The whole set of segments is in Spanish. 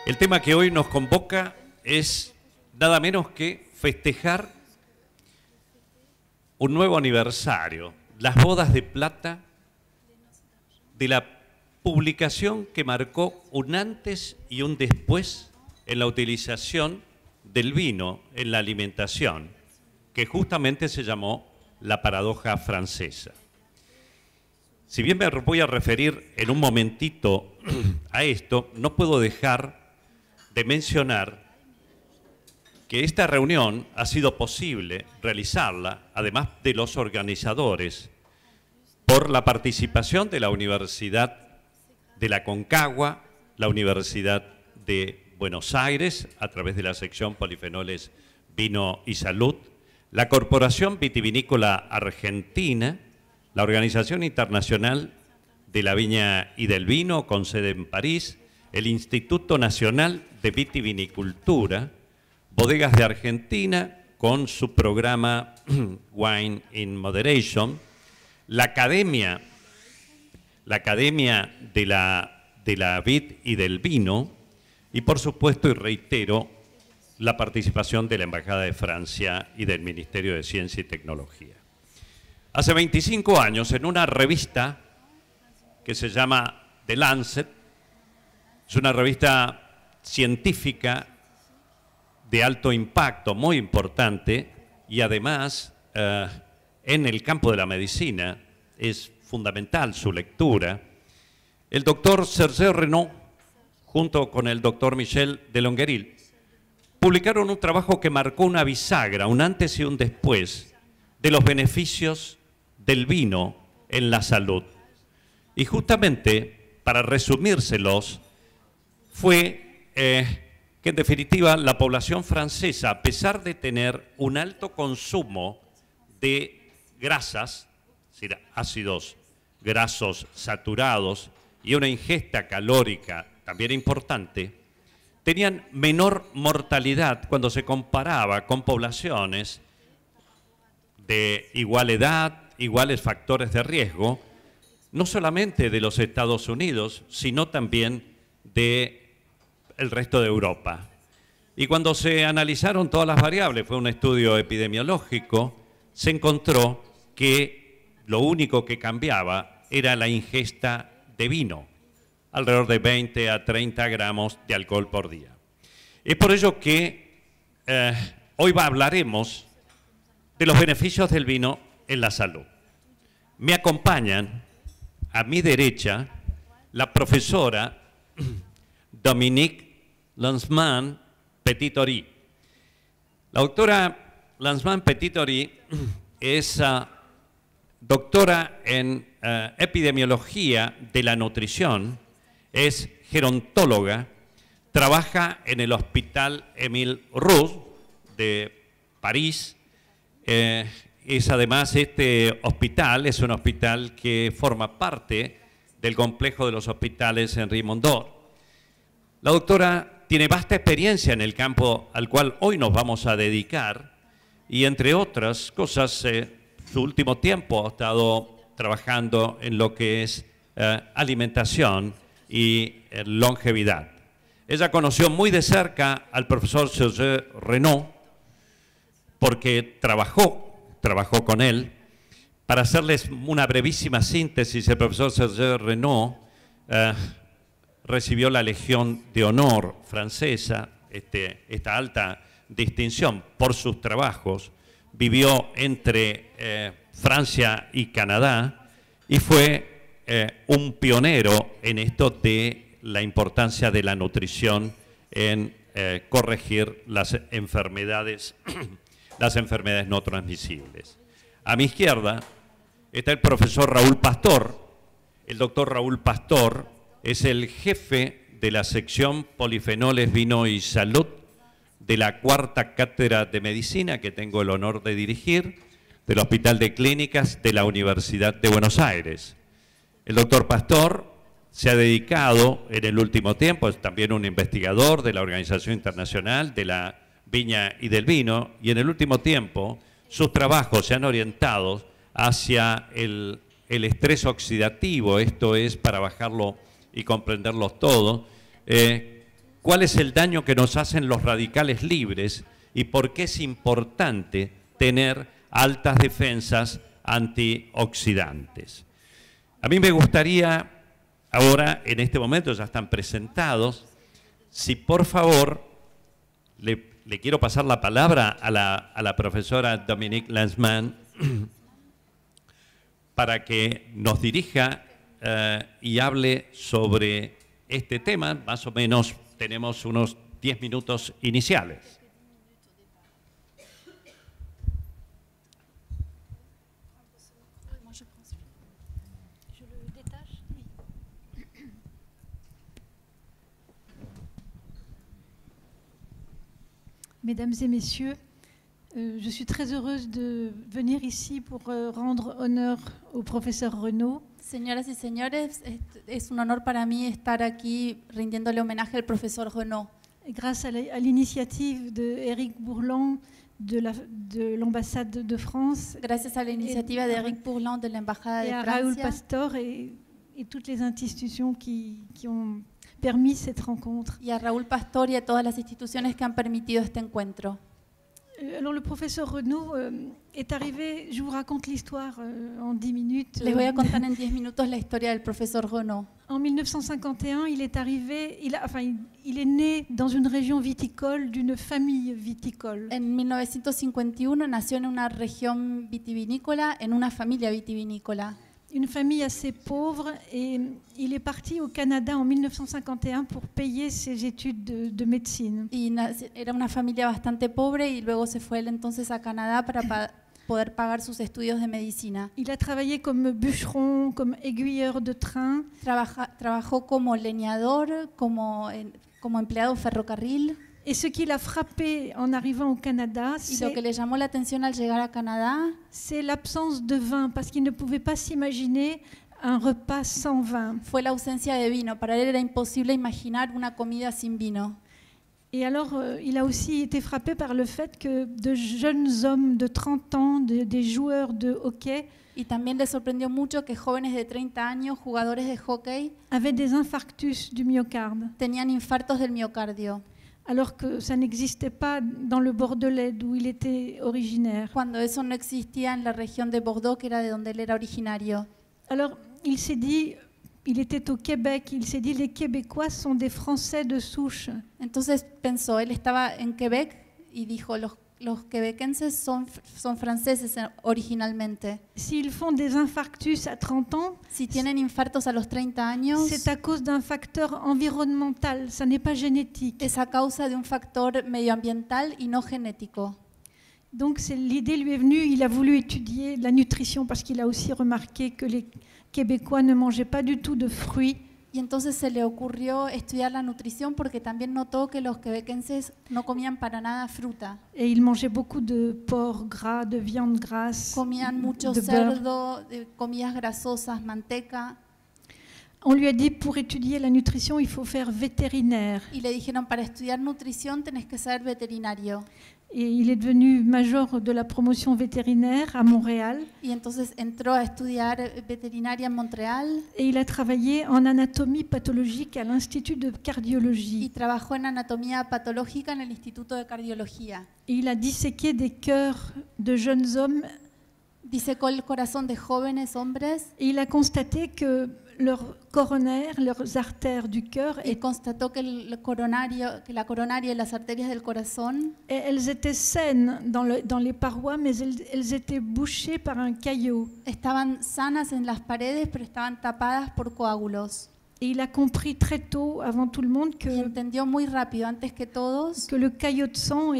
El tema que hoy nos convoca es nada menos que festejar un nuevo aniversario, las bodas de plata de la publicación que marcó un antes y un después en la utilización del vino en la alimentación, que justamente se llamó la paradoja francesa. Si bien me voy a referir en un momentito a esto, no puedo dejar de mencionar que esta reunión ha sido posible realizarla, además de los organizadores, por la participación de la Universidad de la Concagua, la Universidad de Buenos Aires, a través de la sección Polifenoles, Vino y Salud, la Corporación Vitivinícola Argentina, la Organización Internacional de la Viña y del Vino, con sede en París, el Instituto Nacional de Vitivinicultura, Bodegas de Argentina, con su programa Wine in Moderation, la Academia de la Vid y del Vino, y por supuesto, y reitero, la participación de la Embajada de Francia y del Ministerio de Ciencia y Tecnología. Hace 25 años, en una revista que se llama The Lancet, es una revista científica de alto impacto, muy importante, y además en el campo de la medicina es fundamental su lectura. El doctor Serge Renaud, junto con el doctor Michel Delongueril, publicaron un trabajo que marcó una bisagra, un antes y un después, de los beneficios del vino en la salud. Y justamente, para resumírselos, fue que en definitiva la población francesa, a pesar de tener un alto consumo de grasas, es decir, ácidos grasos saturados, y una ingesta calórica también importante, tenían menor mortalidad cuando se comparaba con poblaciones de igual edad, iguales factores de riesgo, no solamente de los Estados Unidos, sino también del resto de Europa. Y cuando se analizaron todas las variables, fue un estudio epidemiológico, se encontró que lo único que cambiaba era la ingesta de vino, alrededor de 20 a 30 gramos de alcohol por día. Es por ello que hoy hablaremos de los beneficios del vino en la salud. Me acompañan a mi derecha la profesora Dominique Lanzmann-Petithory. La doctora Lanzmann-Petithory es doctora en epidemiología de la nutrición, es gerontóloga, trabaja en el Hospital Émile Rousse de París. Es además, este hospital es un hospital que forma parte del complejo de los hospitales Henri Mondor. La doctora tiene vasta experiencia en el campo al cual hoy nos vamos a dedicar y, entre otras cosas, su último tiempo ha estado trabajando en lo que es alimentación y longevidad. Ella conoció muy de cerca al profesor Serge Renaud porque trabajó con él. Para hacerles una brevísima síntesis, el profesor Serge Renaud recibió la Legión de Honor francesa, esta alta distinción por sus trabajos. Vivió entre Francia y Canadá y fue un pionero en esto de la importancia de la nutrición en corregir las enfermedades no transmisibles. A mi izquierda está el profesor Raúl Pastor. El doctor Raúl Pastor es el jefe de la sección Polifenoles, Vino y Salud de la Cuarta Cátedra de Medicina que tengo el honor de dirigir del Hospital de Clínicas de la Universidad de Buenos Aires. El doctor Pastor se ha dedicado en el último tiempo, es también un investigador de la Organización Internacional de la Viña y del Vino, y en el último tiempo sus trabajos se han orientado hacia el estrés oxidativo, esto es para bajarlo y comprenderlos todos, cuál es el daño que nos hacen los radicales libres y por qué es importante tener altas defensas antioxidantes. A mí me gustaría, ahora en este momento ya están presentados, si por favor le quiero pasar la palabra a la profesora Dominique Lanzmann para que nos dirija y hable sobre este tema. Más o menos tenemos unos 10 minutos iniciales. Mesdames et messieurs, je suis très heureuse de venir ici pour rendre honneur au professeur Renaud. Señoras y señores, es un honor para mí estar aquí rindiéndole homenaje al profesor Renaud. Grâce à l'initiative d'Éric Bourlan de l'ambassade de France. Gracias a la iniciativa de Éric Bourlan de la embajada de Francia. Et à Raoul Pastor et toutes les institutions qui ont permis cette rencontre. Y a Raúl Pastor y a todas las instituciones que han permitido este encuentro. Alors le professeur Renaud est arrivé, je vous raconte l'histoire en 10 minutes. Les voy a contar en 10 minutos la historia del profesor Renaud. En 1951, il est arrivé, il est né dans une région viticole d'une famille viticole. En 1951 nació en una región vitivinícola, en una familia vitivinícola. Une famille assez pauvre, et il est parti au Canada en 1951 pour payer ses études de médecine. Era una familia bastante pobre y luego se fue él entonces a Canadá para poder pagar sus estudios de medicina. Il a travaillé comme bûcheron, comme aiguilleur de train. Trabajó como leñador, como empleado ferrocarril. Et ce qui l'a frappé en arrivant au Canada, lo que le llamó la atención al llegar a Canadá, c'est l'absence de vin, parce qu'il ne pouvait pas s'imaginer un repas sans vin. Fue la ausencia de vino. Para él era imposible imaginar una comida sin vino. Et alors, il a aussi été frappé par le fait que de jeunes hommes de 30 ans, des joueurs de hockey, y también le sorprendió mucho que jóvenes de 30 años, jugadores de hockey, avaient des infarctus du myocarde. Tenían infartos del miocardio. Alors que ça n'existait pas dans le Bordelais d'où il était originaire. Cuando eso no existía en la región de Bordeaux, que era de donde él era originario. Alors, il s'est dit, il était au Québec, il s'est dit les Québécois sont des Français de souche. Entonces pensó, él estaba en Quebec y dijo, los quebequenses son franceses originalmente. S'ils font des infarctus à 30 ans, si tienen infartos a los 30 años, c'est à cause d'un facteur environnemental, ça n'est pas génétique. Es a causa de un factor medioambiental y no genético. Donc l'idée lui est venue, il a voulu étudier la nutrition parce qu'il a aussi remarqué que les Québécois ne mangeaient pas du tout de fruits. Y entonces se le ocurrió estudiar la nutrición porque también notó que los quebequenses no comían para nada fruta. Et ils mangeaient beaucoup de porc gras, de viande grasse, comían mucho de cerdo, comidas grasosas, manteca. On lui a dit, pour étudier la nutrition, il faut faire vétérinaire. Y le dijeron, para estudiar nutrición tenés que ser veterinario. Et il est devenu major de la promotion vétérinaire à Montréal. Y entonces entró a estudiar veterinaria en Montréal. Et il a travaillé en anatomie pathologique à l'Institut de cardiologie. Y trabajó en anatomía patológica en el Instituto de Cardiología. Et il a disséqué des cœurs de jeunes hommes. Disecó el corazón de jóvenes hombres. Et il a constaté que leurs coronaires, leurs artères du cœur, y constató que la coronaria y las arterias del corazón, elles étaient saines dans les parois, mais elles étaient bouchées par un caillot. Estaban sanas en las paredes, pero estaban tapadas por coágulos. Et il a compris très tôt, avant tout le monde, y entendió muy rápido, antes que todos, que le caillot de sang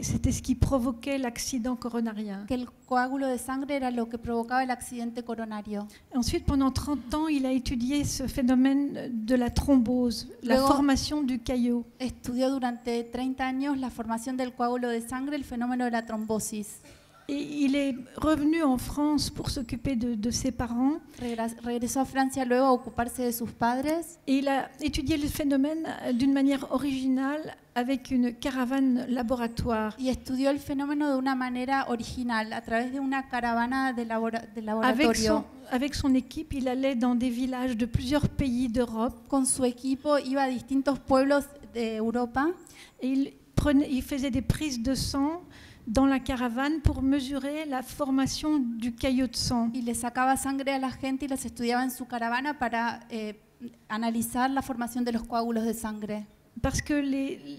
c'était ce qui provoquait l'accident coronarien. Que el coágulo de sangre era lo que provocaba el accidente coronario. Ensuite, pendant 30 ans, il a étudié ce phénomène de la thrombose, Luego, la formation du caillot. Estudió durante 30 años la formación del coágulo de sangre, el fenómeno de la trombosis. Et il est revenu en France pour s'occuper de ses parents. Regresó a Francia luego a ocuparse de sus padres. Et il a étudié le phénomène d'une manière originale avec une caravane laboratoire. Y estudió el fenómeno de una manera original a través de una caravana de laboratorio. Avec son équipe, il allait dans des villages de plusieurs pays d'Europe. Con su equipo iba a distintos pueblos de Europa et il faisait des prises de sang dans la caravane pour mesurer la formation du caillot de sang. y le sacaba sangre a la gente y las estudiaba en su caravana para analizar la formación de los coágulos de sangre. Parce que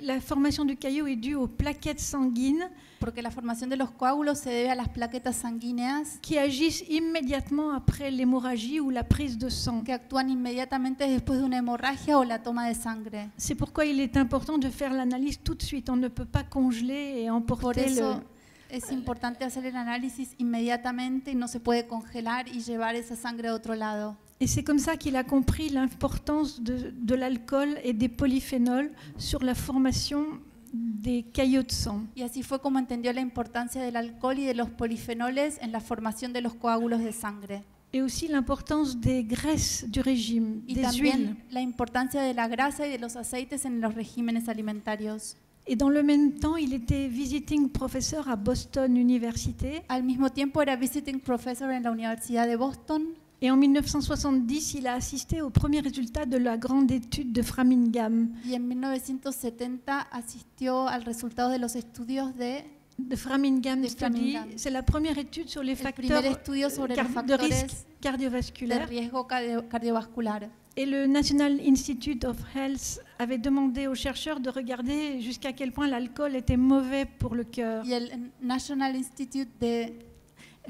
la formation du caillot est due aux plaquettes sanguines Porque la formación de los coágulos se debe a las plaquetas sanguíneas qui agissent immédiatement après l'hémorragie ou la prise de sang. que actúan inmediatamente después de una hemorragia o la toma de sangre. C'est pourquoi il est important de faire l'analyse tout de suite. On ne peut pas congeler et Por emporter eso es importante hacer el análisis inmediatamente y no se puede congelar y llevar esa sangre a otro lado. Et c'est comme ça qu'il a compris l'importance de l'alcool et des polyphénols sur la formation des caillots de sang. Y así fue como entendió la importancia del alcohol y de los polifenoles en la formación de los coágulos de sangre. Et aussi l'importance des graisses du régime, Y des huiles. también la importancia de la grasa y de los aceites en los regímenes alimentarios. Et dans le même temps, il était visiting professeur à Boston University. Al mismo tiempo era visiting professor en la Universidad de Boston. Et en 1970, il a assisté aux premiers résultats de la grande étude de Framingham. Y en 1970 asistió al resultado de los estudios de De Framingham De Study, Framingham. c'est la première étude sur les el facteurs primer estudio sobre los de risque factores de cardiovasculaire. riesgo cardiovascular. Et le National Institute of Health avait demandé aux chercheurs de regarder jusqu'à quel point l'alcool était mauvais pour le cœur. Y el National Institute de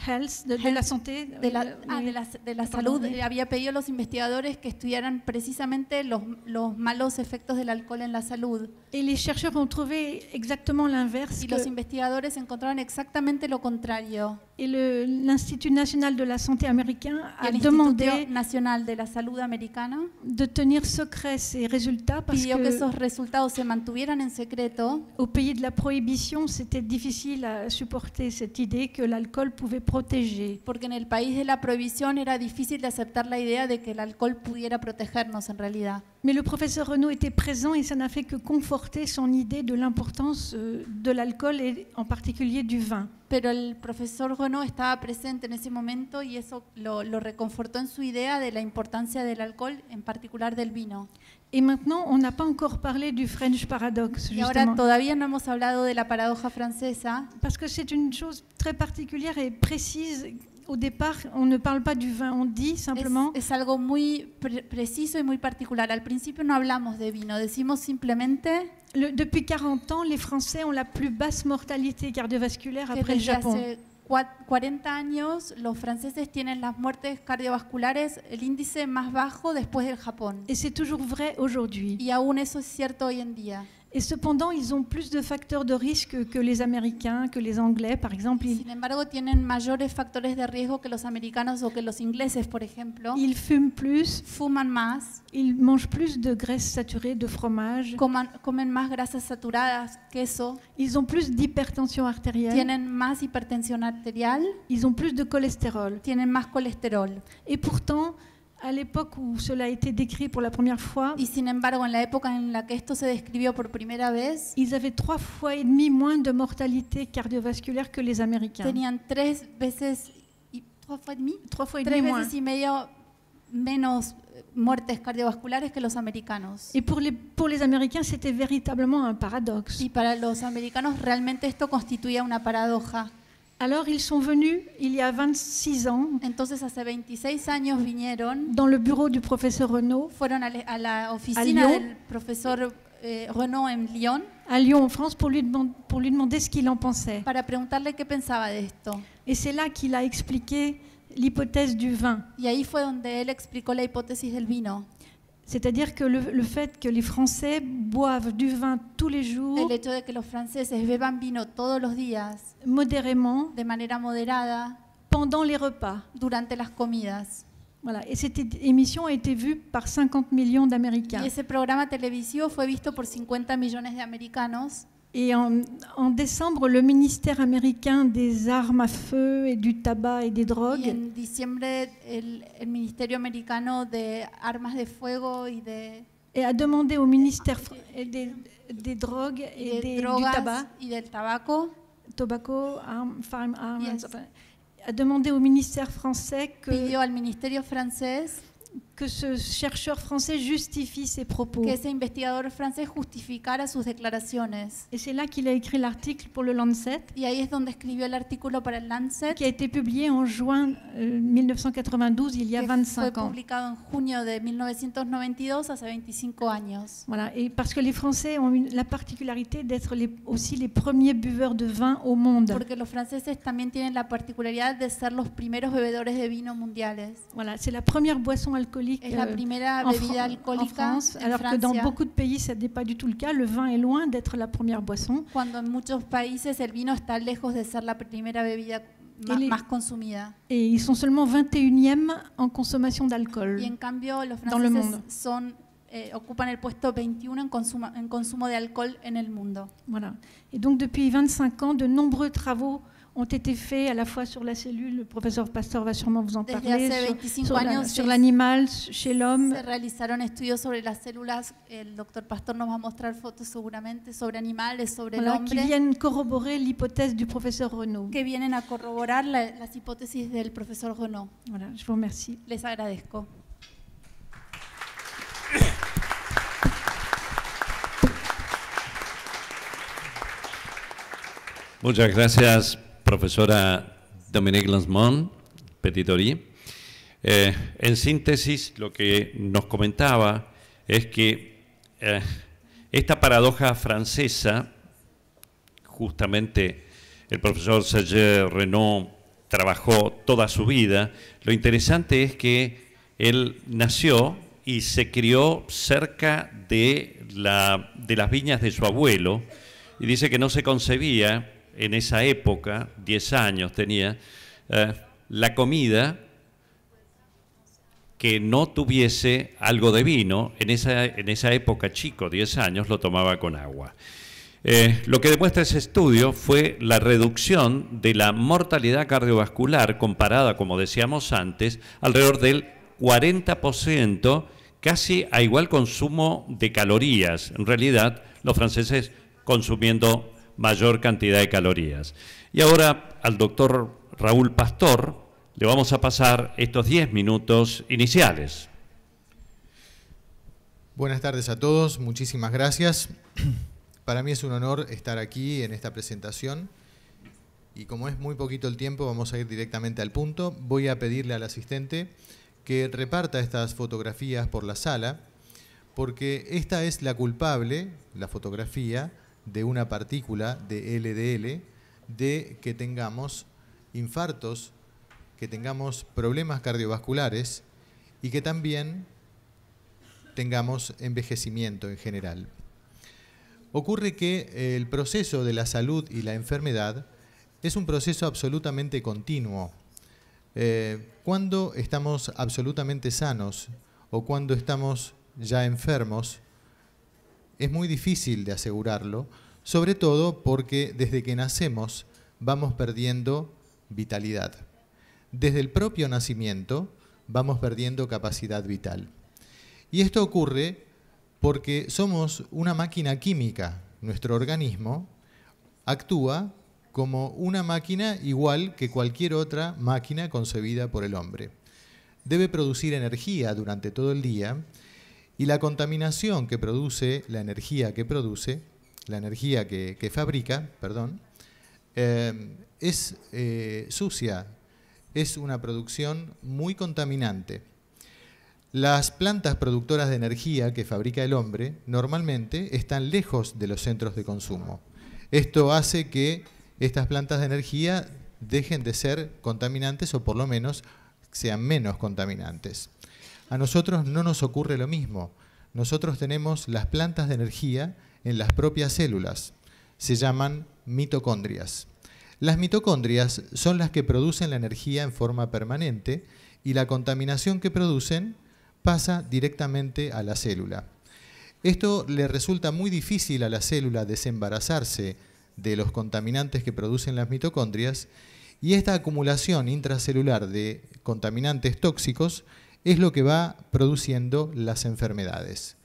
Health, de la santé. de la salud había pedido a los investigadores que estudiaran precisamente los malos efectos del alcohol en la salud. Et les chercheurs ont trouvé exactement l'inverse. Y los investigadores encontraron exactamente lo contrario. Et l'Institut national de la santé américain Y a el Instituto demandé Nacional de la Salud Americana de tenir secret ces résultats parce pidió que que esos resultados se mantuvieran en secreto au pays de la prohibition, c'était difficile à supporter cette idée que l'alcool pouvait protéger. porque en el país de la prohibición era difícil de aceptar la idea de que el alcohol pudiera protegernos en realidad. Mais le professeur Renaud était présent et ça n'a fait que conforter son idée de l'importance de l'alcool et en particulier du vin. Pero el profesor Renaud estaba presente en ese momento y eso lo reconfortó en su idea de la importancia del alcohol, en particular del vino. Et maintenant, on n'a pas encore parlé du French paradox, Y ahora justement, todavía no hemos hablado de la paradoja francesa, parce que c'est une chose très particulière et précise. Au départ, on ne parle pas du vin, on dit simplement es algo muy preciso y muy particular. Al principio no hablamos de vino, decimos simplemente depuis 40 ans, les Français ont la plus basse mortalité cardiovasculaire que après le desde Japon. hace 40 años los franceses tienen las muertes cardiovasculares, el índice más bajo después del Japón. Et c'est toujours vrai aujourd'hui. Y aún eso es cierto hoy en día. Et cependant, ils ont plus de facteurs de risque que les Américains, que les Anglais, par exemple. Sin embargo, tienen mayores factores de riesgo que los americanos o que los ingleses, por ejemplo. Ils fument plus, Fuman más, ils mangent plus de graisses saturées, de fromage. comen más grasas saturadas, queso, Ils ont plus d'hypertension artérielle. tienen más hipertensión arterial, Ils ont plus de cholestérol. tienen más colesterol. Et pourtant, à l'époque où cela a été décrit pour la première fois, Y sin embargo, en la época en la que esto se describió por primera vez, ils avaient 3,5 fois moins de mortalité cardiovasculaire que les Américains. tenían 3 veces y 3 fois et demi, 3,5 fois 3 moins. veces y medio menos muertes cardiovasculares que los americanos. Et pour les Américains, c'était véritablement un paradoxe. Y para los americanos realmente esto constituía una paradoja. Alors, ils sont venus, il y a 26 ans, Entonces, hace 26 años vinieron, dans le bureau du professeur Renaud, fueron a la oficina Lyon. del profesor Renaud en Lyon à Lyon, en France, pour lui demander ce qu'il en pensait. para preguntarle qué pensaba de esto. Et c'est là qu'il a expliqué l'hypothèse du vin. Y ahí fue donde él explicó la hipótesis del vino. C'est-à-dire que le fait que les Français boivent du vin tous les jours, El hecho de que los franceses beban vino todos los días, modérément, de manera moderada, pendant les repas. durante las comidas. Voilà. Et cette émission a été vue par 50 millions d'Américains. Y ese programa televisivo fue visto por 50 millones de americanos. Et en décembre, le ministère américain des armes à feu et du tabac et des Y drogues en diciembre el Ministerio Americano de Armas de Fuego y a demandé au ministère des drogues et de du drogas tabac, y del tabaco, tobacco, firearms, Yes. enfin, a demandé au ministère français pidió al Ministerio francés que ce chercheur français justifie ses propos. que ese investigador francés justificara sus declaraciones. Et c'est là qu'il a écrit l'article pour le Lancet, Y ahí es donde escribió el artículo para el Lancet, qui a été publié en juin 1992, il y a que fue 25 ans. publicado en junio de 1992, hace 25 años. Voilà, et parce que les Français ont la particularité d'être aussi les premiers buveurs de vin au monde. Porque los franceses también tienen la particularidad de ser los primeros bebedores de vino mundiales. Voilà, c'est la première boisson alcoolique Es la primera en bebida en alcohólica France, en alors que dans Francia, beaucoup de pays, ça n'est pas du tout le cas. Le vin est loin d'être la première boisson. cuando en muchos países el vino está lejos de ser la primera bebida más consumida. Et ils sont seulement 21e en consommation d'alcool. Y en cambio los Dans le franceses monde. ocupan el puesto 21 en consumo de alcohol en el mundo. Voilà. Et donc depuis 25 ans, de nombreux travaux ont été faits à la fois sur la cellule, le professeur Pasteur va sûrement vous en Desde parler, hace 25 sur años sur l'animal, chez l'homme. se realizaron estudios sobre las células, el doctor Pastor nos va a mostrar fotos seguramente, sobre animales, sobre el Voilà, qui hombre, viennent corroborer l'hypothèse du professeur Renaud. que vienen a corroborar las hipótesis del profesor Renaud. Voilà, je vous remercie. Les agradezco. Muchas gracias, profesora Dominique Lansmont, Petitori. En síntesis, lo que nos comentaba es que esta paradoja francesa, justamente el profesor Serge Renaud trabajó toda su vida. Lo interesante es que él nació y se crió cerca de las viñas de su abuelo, y dice que no se concebía en esa época, 10 años tenía, la comida que no tuviese algo de vino. En esa época, chico, 10 años, lo tomaba con agua. Lo que demuestra ese estudio fue la reducción de la mortalidad cardiovascular comparada, como decíamos antes, alrededor del 40%, casi a igual consumo de calorías. En realidad, los franceses consumiendo mayor cantidad de calorías. Y ahora al doctor Raúl Pastor le vamos a pasar estos 10 minutos iniciales. Buenas tardes a todos, muchísimas gracias. Para mí es un honor estar aquí en esta presentación y como es muy poquito el tiempo vamos a ir directamente al punto. Voy a pedirle al asistente que reparta estas fotografías por la sala porque esta es la culpable, la fotografía, de una partícula de LDL, de que tengamos infartos, que tengamos problemas cardiovasculares y que también tengamos envejecimiento en general. Ocurre que el proceso de la salud y la enfermedad es un proceso absolutamente continuo. Cuando estamos absolutamente sanos o cuando estamos ya enfermos, es muy difícil de asegurarlo, sobre todo porque desde que nacemos vamos perdiendo vitalidad. Desde el propio nacimiento vamos perdiendo capacidad vital. Y esto ocurre porque somos una máquina química. Nuestro organismo actúa como una máquina igual que cualquier otra máquina concebida por el hombre. Debe producir energía durante todo el día. Y la contaminación que produce, la energía que fabrica, es sucia, es una producción muy contaminante. Las plantas productoras de energía que fabrica el hombre normalmente están lejos de los centros de consumo. Esto hace que estas plantas de energía dejen de ser contaminantes o por lo menos sean menos contaminantes. A nosotros no nos ocurre lo mismo. Nosotros tenemos las plantas de energía en las propias células. Se llaman mitocondrias. Las mitocondrias son las que producen la energía en forma permanente y la contaminación que producen pasa directamente a la célula. Esto le resulta muy difícil a la célula desembarazarse de los contaminantes que producen las mitocondrias y esta acumulación intracelular de contaminantes tóxicos es lo que va produciendo las enfermedades.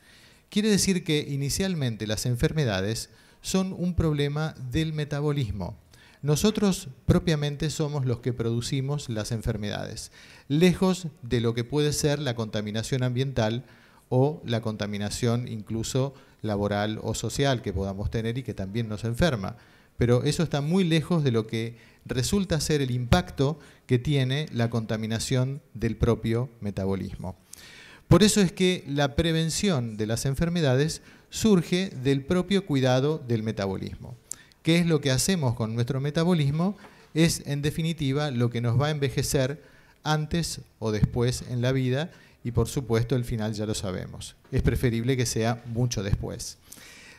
Quiere decir que inicialmente las enfermedades son un problema del metabolismo. nosotros propiamente somos los que producimos las enfermedades, lejos de lo que puede ser la contaminación ambiental o la contaminación incluso laboral o social que podamos tener y que también nos enferma. Pero eso está muy lejos de lo que resulta ser el impacto que tiene la contaminación del propio metabolismo. Por eso es que la prevención de las enfermedades surge del propio cuidado del metabolismo. ¿Qué es lo que hacemos con nuestro metabolismo? Es, en definitiva, lo que nos va a envejecer antes o después en la vida, y por supuesto el final ya lo sabemos. Es preferible que sea mucho después.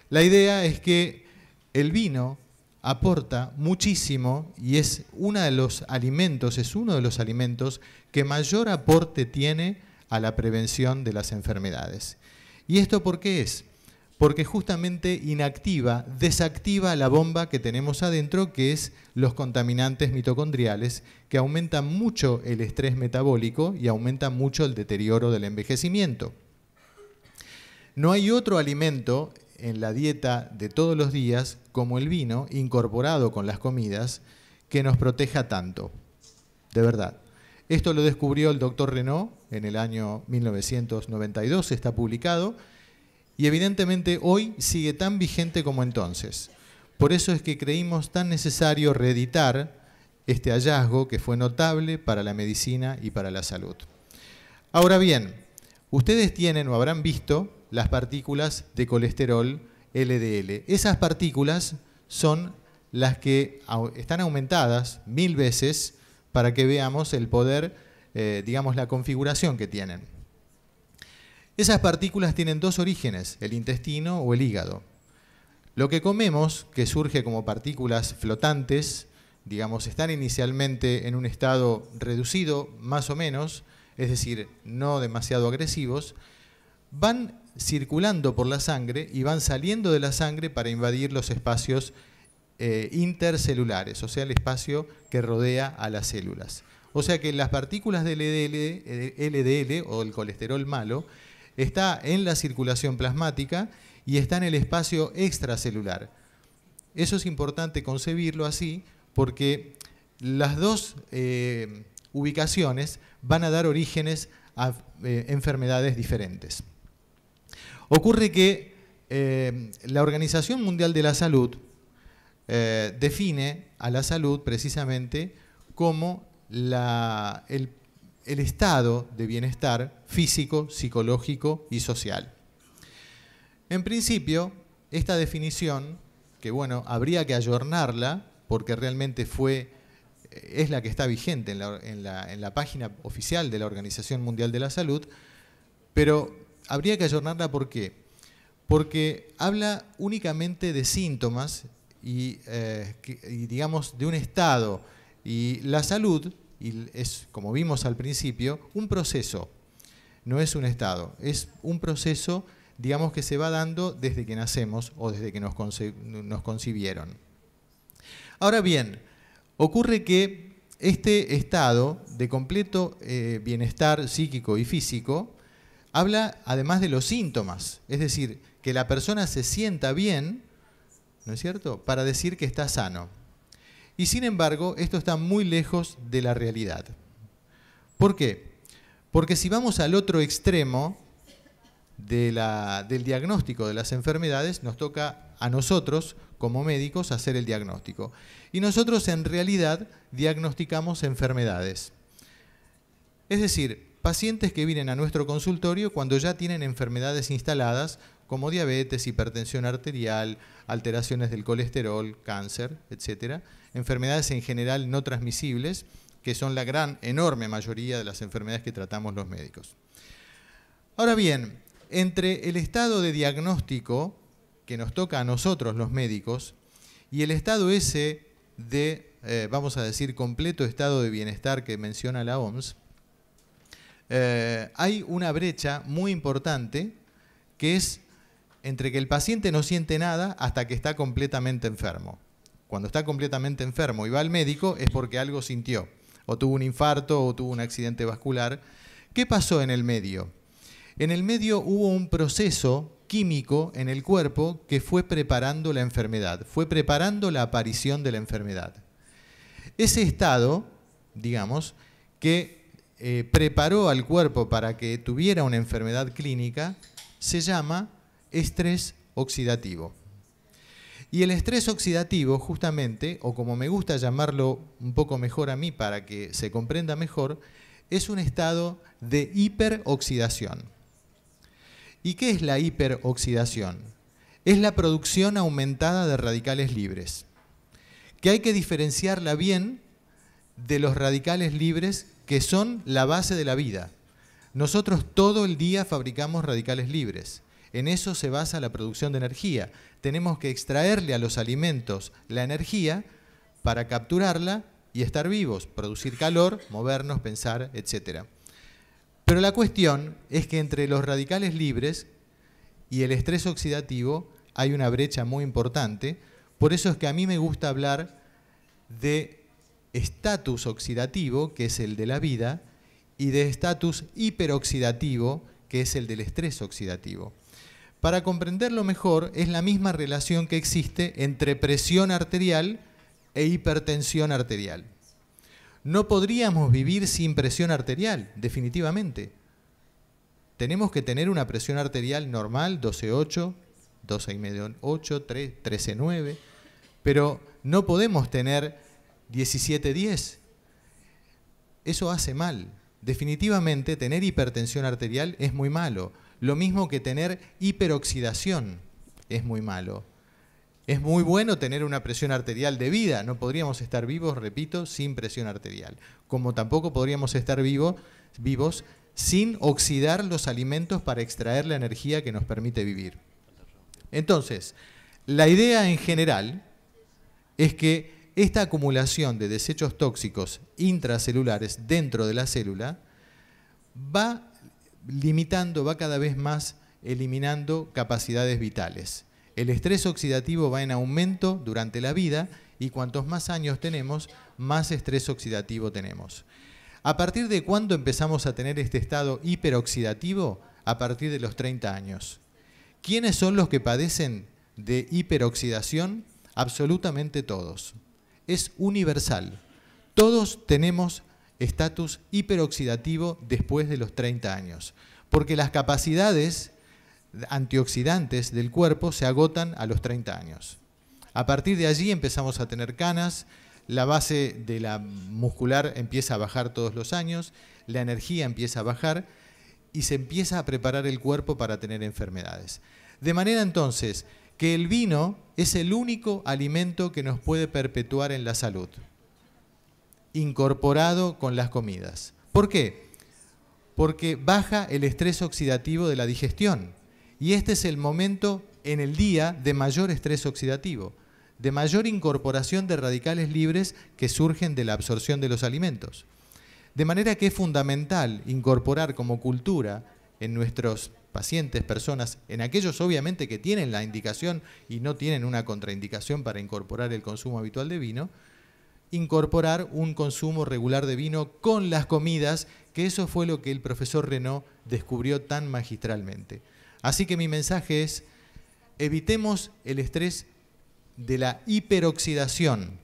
La idea es que el vino aporta muchísimo y es uno de los alimentos que mayor aporte tiene a la prevención de las enfermedades. ¿Y esto por qué es? Porque justamente desactiva la bomba que tenemos adentro, que es los contaminantes mitocondriales, que aumentan mucho el estrés metabólico y aumentan mucho el deterioro del envejecimiento. No hay otro alimento en la dieta de todos los días como el vino, incorporado con las comidas, que nos proteja tanto. De verdad. Esto lo descubrió el doctor Renaud en el año 1992, está publicado, y evidentemente hoy sigue tan vigente como entonces. Por eso es que creímos tan necesario reeditar este hallazgo que fue notable para la medicina y para la salud. Ahora bien, ustedes tienen o habrán visto las partículas de colesterol LDL. Esas partículas son las que están aumentadas 1000 veces para que veamos el poder, digamos, la configuración que tienen. Esas partículas tienen dos orígenes, el intestino o el hígado. Lo que comemos, que surge como partículas flotantes, digamos, están inicialmente en un estado reducido, más o menos, es decir, no demasiado agresivos, van circulando por la sangre y van saliendo de la sangre para invadir los espacios intercelulares, o sea, el espacio que rodea a las células. O sea que las partículas del LDL o el colesterol malo está en la circulación plasmática y está en el espacio extracelular. Eso es importante concebirlo así porque las dos ubicaciones van a dar orígenes a enfermedades diferentes. Ocurre que la Organización Mundial de la Salud define a la salud precisamente como el estado de bienestar físico, psicológico y social. En principio, esta definición, que bueno, habría que ayornarla porque realmente es la que está vigente en la página oficial de la Organización Mundial de la Salud, pero habría que ayornarla ¿por qué? Porque habla únicamente de síntomas y digamos de un estado, y la salud es, como vimos al principio, un proceso, no es un estado, es un proceso, digamos, que se va dando desde que nacemos o desde que nos concibieron. Ahora bien, ocurre que este estado de completo bienestar psíquico y físico habla además de los síntomas, es decir, que la persona se sienta bien, ¿no es cierto?, para decir que está sano. Y sin embargo, esto está muy lejos de la realidad. ¿Por qué? Porque si vamos al otro extremo del diagnóstico de las enfermedades, nos toca a nosotros, como médicos, hacer el diagnóstico. Y nosotros, en realidad, diagnosticamos enfermedades. Es decir, pacientes que vienen a nuestro consultorio cuando ya tienen enfermedades instaladas, como diabetes, hipertensión arterial, alteraciones del colesterol, cáncer, etc. Enfermedades en general no transmisibles, que son la enorme mayoría de las enfermedades que tratamos los médicos. Ahora bien, entre el estado de diagnóstico que nos toca a nosotros los médicos y el estado ese de, vamos a decir, completo estado de bienestar que menciona la OMS, hay una brecha muy importante que es entre que el paciente no siente nada hasta que está completamente enfermo. Cuando está completamente enfermo y va al médico es porque algo sintió, o tuvo un infarto o tuvo un accidente vascular. ¿Qué pasó en el medio? En el medio hubo un proceso químico en el cuerpo que fue preparando la enfermedad, fue preparando la aparición de la enfermedad. Ese estado, digamos, que preparó al cuerpo para que tuviera una enfermedad clínica, se llama estrés oxidativo. Y el estrés oxidativo, justamente, o como me gusta llamarlo un poco mejor a mí para que se comprenda mejor, es un estado de hiperoxidación. ¿Y qué es la hiperoxidación? Es la producción aumentada de radicales libres, que hay que diferenciarla bien de los radicales libres que son la base de la vida. Nosotros todo el día fabricamos radicales libres. En eso se basa la producción de energía. Tenemos que extraerle a los alimentos la energía para capturarla y estar vivos, producir calor, movernos, pensar, etc. Pero la cuestión es que entre los radicales libres y el estrés oxidativo hay una brecha muy importante. Por eso es que a mí me gusta hablar de estatus oxidativo, que es el de la vida, y de estatus hiperoxidativo, que es el del estrés oxidativo. Para comprenderlo mejor, es la misma relación que existe entre presión arterial e hipertensión arterial. No podríamos vivir sin presión arterial, definitivamente. Tenemos que tener una presión arterial normal, 12,8, 12,5,8, 13,9, pero no podemos tener 17,10. Eso hace mal. Definitivamente tener hipertensión arterial es muy malo. Lo mismo que tener hiperoxidación es muy malo. Es muy bueno tener una presión arterial debida. No podríamos estar vivos, repito, sin presión arterial. Como tampoco podríamos estar vivos sin oxidar los alimentos para extraer la energía que nos permite vivir. Entonces, la idea en general es que esta acumulación de desechos tóxicos intracelulares dentro de la célula va limitando, va cada vez más eliminando capacidades vitales. El estrés oxidativo va en aumento durante la vida y cuantos más años tenemos, más estrés oxidativo tenemos. ¿A partir de cuándo empezamos a tener este estado hiperoxidativo? A partir de los 30 años. ¿Quiénes son los que padecen de hiperoxidación? Absolutamente todos. Es universal. Todos tenemos estatus hiperoxidativo después de los 30 años, porque las capacidades antioxidantes del cuerpo se agotan a los 30 años. A partir de allí empezamos a tener canas, la base de la muscular empieza a bajar todos los años, la energía empieza a bajar y se empieza a preparar el cuerpo para tener enfermedades. De manera entonces que el vino es el único alimento que nos puede perpetuar en la salud, incorporado con las comidas. ¿Por qué? Porque baja el estrés oxidativo de la digestión. Y este es el momento en el día de mayor estrés oxidativo, de mayor incorporación de radicales libres que surgen de la absorción de los alimentos. De manera que es fundamental incorporar como cultura en nuestros pacientes, personas, en aquellos obviamente que tienen la indicación y no tienen una contraindicación para incorporar el consumo habitual de vino, incorporar un consumo regular de vino con las comidas, que eso fue lo que el profesor Renaud descubrió tan magistralmente. Así que mi mensaje es, evitemos el estrés de la hiperoxidación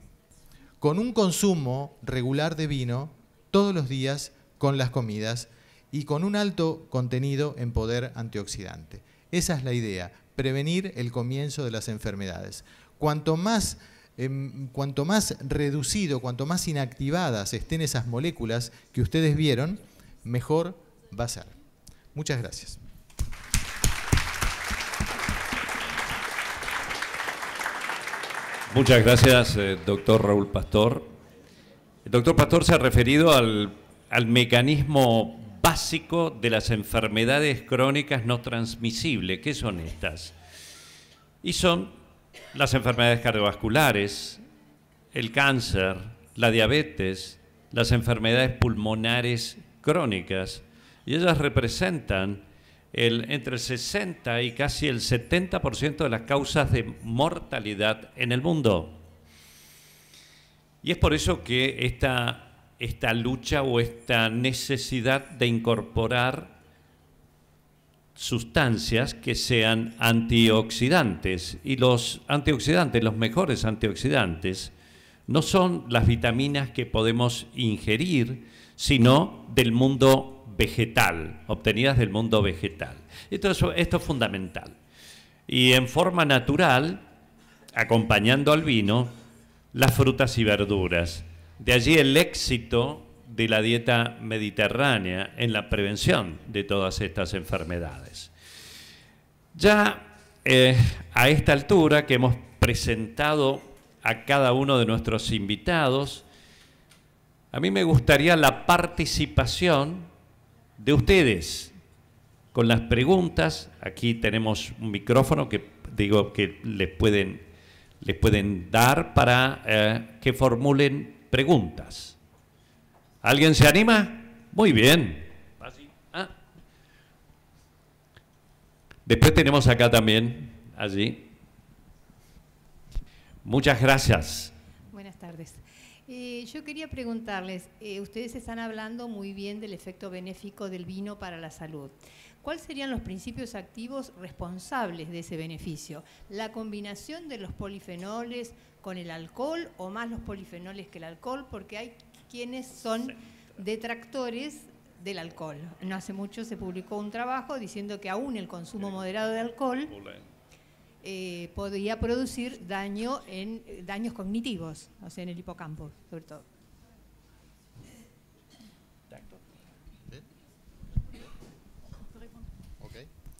con un consumo regular de vino todos los días con las comidas y con un alto contenido en poder antioxidante. Esa es la idea, prevenir el comienzo de las enfermedades. Cuanto más reducido, cuanto más inactivadas estén esas moléculas que ustedes vieron, mejor va a ser. Muchas gracias. Muchas gracias, doctor Raúl Pastor. El doctor Pastor se ha referido al mecanismo básico de las enfermedades crónicas no transmisibles. ¿Qué son estas? Y son las enfermedades cardiovasculares, el cáncer, la diabetes, las enfermedades pulmonares crónicas. Y ellas representan entre el 60 y casi el 70% de las causas de mortalidad en el mundo. Y es por eso que esta lucha o esta necesidad de incorporar sustancias que sean antioxidantes. Y los antioxidantes, los mejores antioxidantes, no son las vitaminas que podemos ingerir, sino del mundo vegetal, obtenidas del mundo vegetal. Esto es fundamental. Y en forma natural, acompañando al vino, las frutas y verduras. De allí el éxito de la dieta mediterránea en la prevención de todas estas enfermedades. Ya a esta altura que hemos presentado a cada uno de nuestros invitados, a mí me gustaría la participación de ustedes con las preguntas. Aquí tenemos un micrófono que digo que les pueden dar para que formulen preguntas. ¿Alguien se anima? Muy bien. Después tenemos acá también, allí. Muchas gracias. Buenas tardes. Yo quería preguntarles, ustedes están hablando muy bien del efecto benéfico del vino para la salud. ¿Cuáles serían los principios activos responsables de ese beneficio? ¿La combinación de los polifenoles con el alcohol o más los polifenoles que el alcohol? Porque hay quienes son detractores del alcohol. No hace mucho se publicó un trabajo diciendo que aún el consumo moderado de alcohol podría producir daños cognitivos, o sea, en el hipocampo, sobre todo.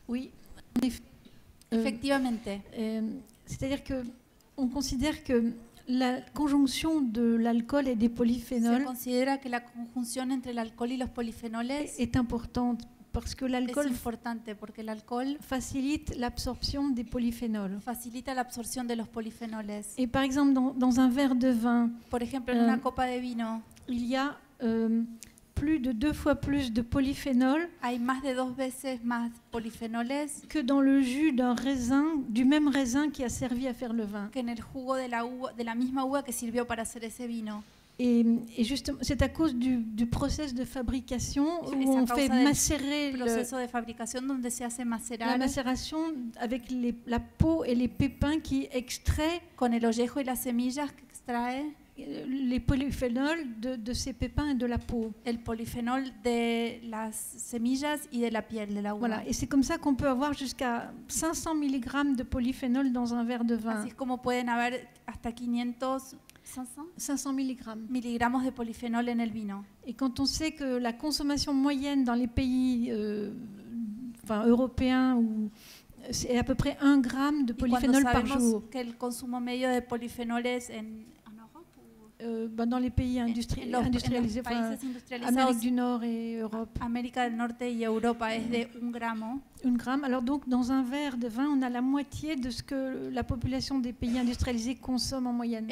Oui, Efectivamente. C'est-à-dire qu'on considère que la conjonction de l'alcool et des Se polyphénols considera que la conjunción entre el alcohol y los polifenoles est importante parce que es l'alcool importante porque el alcohol facilite l'absorption des polyphénols. facilita la absorción de los polifenoles. Et par exemple, dans un verre de vin, Por ejemplo, en una copa de vino il y a plus de 2 fois plus de polyphénol hay más de 2 veces más polifenoles que dans le jus d'un raisin, du même raisin qui a servi à faire le vin. que en el jugo de la uva, de la misma uva que sirvió para hacer ese vino. Et justement, c'est à cause du process de fabrication où Es a on causa fait del macérer proceso de fabricación donde se hace la macerar macération avec la peau et les pépins qui extraient con el ollejo y las semillas que extrae les polyphénols de ces pépins et de la peau. el polifenol de las semillas y de la piel de la uva. Voilà, et c'est comme ça qu'on peut avoir jusqu'à 500 mg de polyphénol dans un verre de vin. Así es como pueden haber hasta 500 500 mg. miligramos de polifenol en el vino. Et quand on sait que la consommation moyenne dans les pays européens c'est à peu près 1 gramme de Y cuando polyphénol par sabemos jour. que el consumo medio de polifenoles en Dans les pays industrialisés, en los países Amérique industrializados, du Nord et Europe. América del Norte y Europa es de 1 gramo. 1 gramme. Alors donc, dans un verre de vin, on a la moitié de ce que la population des pays industrialisés consomme en moyenne.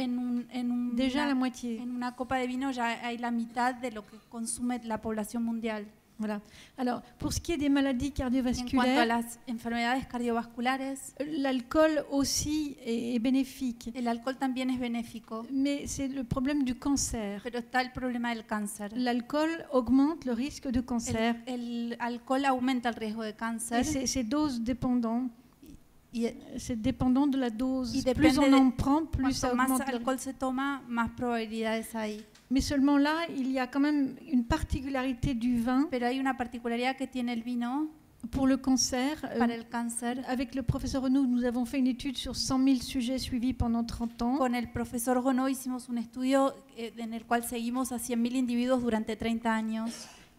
Déjà la moitié. En una copa de vino ya hay la mitad de lo que consume la población mundial. Voilà. Alors, pour ce qui est des maladies En cuanto a cardiovasculaires, las enfermedades cardiovasculares, l'alcool aussi est bénéfique. el alcohol también es benéfico, Mais c'est le problème du cancer. pero está el problema del cáncer. L'alcool augmente le risque de cancer. El alcohol aumenta el riesgo de Et cáncer c'est dose dépendant. y C'est dépendant de la dose. Y Plus depende on de- en prend, plus ça cuanto más augmente le alcohol se toma, más probabilidades hay. Mais seulement là, il y a quand même une particularité du vin Pero hay una particularidad que tiene el vino pour le cancer. para el cáncer. Avec le professeur Renaud, nous avons fait une étude sur 100 000 sujets suivis pendant 30 ans. Con el profesor Renaud hicimos un estudio en el cual seguimos a 100.000 individuos durante 30 años.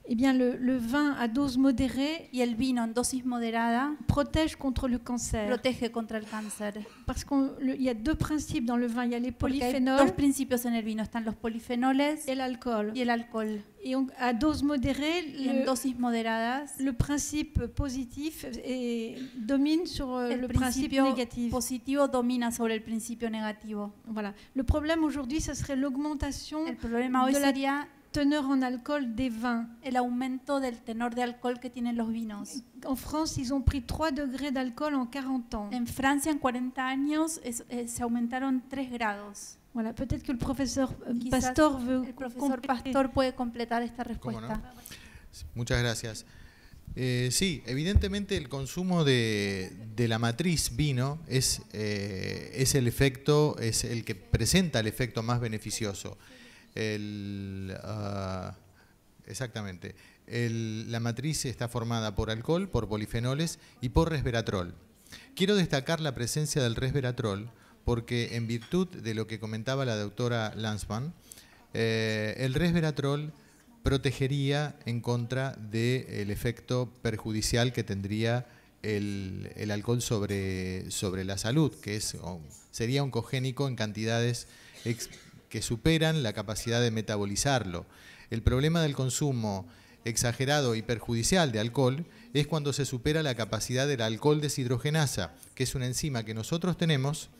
Eh bien, le vin à dose modérée Y el vino en dosis moderada protège contre le cancer. protege contra el cáncer. Parce qu'il y a 2 principes dans le vin. Il y a les Porque hay polyphénols dos principios en el vino. Están los polifenoles et l'alcool. y el alcohol. Et à dose modérée, Y en dosis moderadas, le principe positif domine sur el le principe principio négatif. positivo domina sobre el principio negativo. Voilà. Le problème aujourd'hui, ce serait l'augmentation El problema hoy de la sería teneur en alcool des vins. el aumento del tenor de alcohol que tienen los vinos. En France, ils ont pris 3 degrés d'alcool en 40 ans. En Francia, en 40 años, se aumentaron 3 grados. Voilà, peut-être que le professeur Quizás Pastor veut el profesor compléter. Pastor puede completar esta ¿Cómo no? respuesta. Muchas gracias. Sí, evidentemente el consumo de la matriz vino es el efecto, es el que presenta el efecto más beneficioso. Exactamente. La matriz está formada por alcohol, por polifenoles y por resveratrol. Quiero destacar la presencia del resveratrol porque en virtud de lo que comentaba la doctora Lanzmann, el resveratrol protegería en contra del efecto perjudicial que tendría el alcohol sobre la salud, que sería oncogénico en cantidades que superan la capacidad de metabolizarlo. El problema del consumo exagerado y perjudicial de alcohol es cuando se supera la capacidad del alcohol deshidrogenasa, que es una enzima que nosotros tenemos,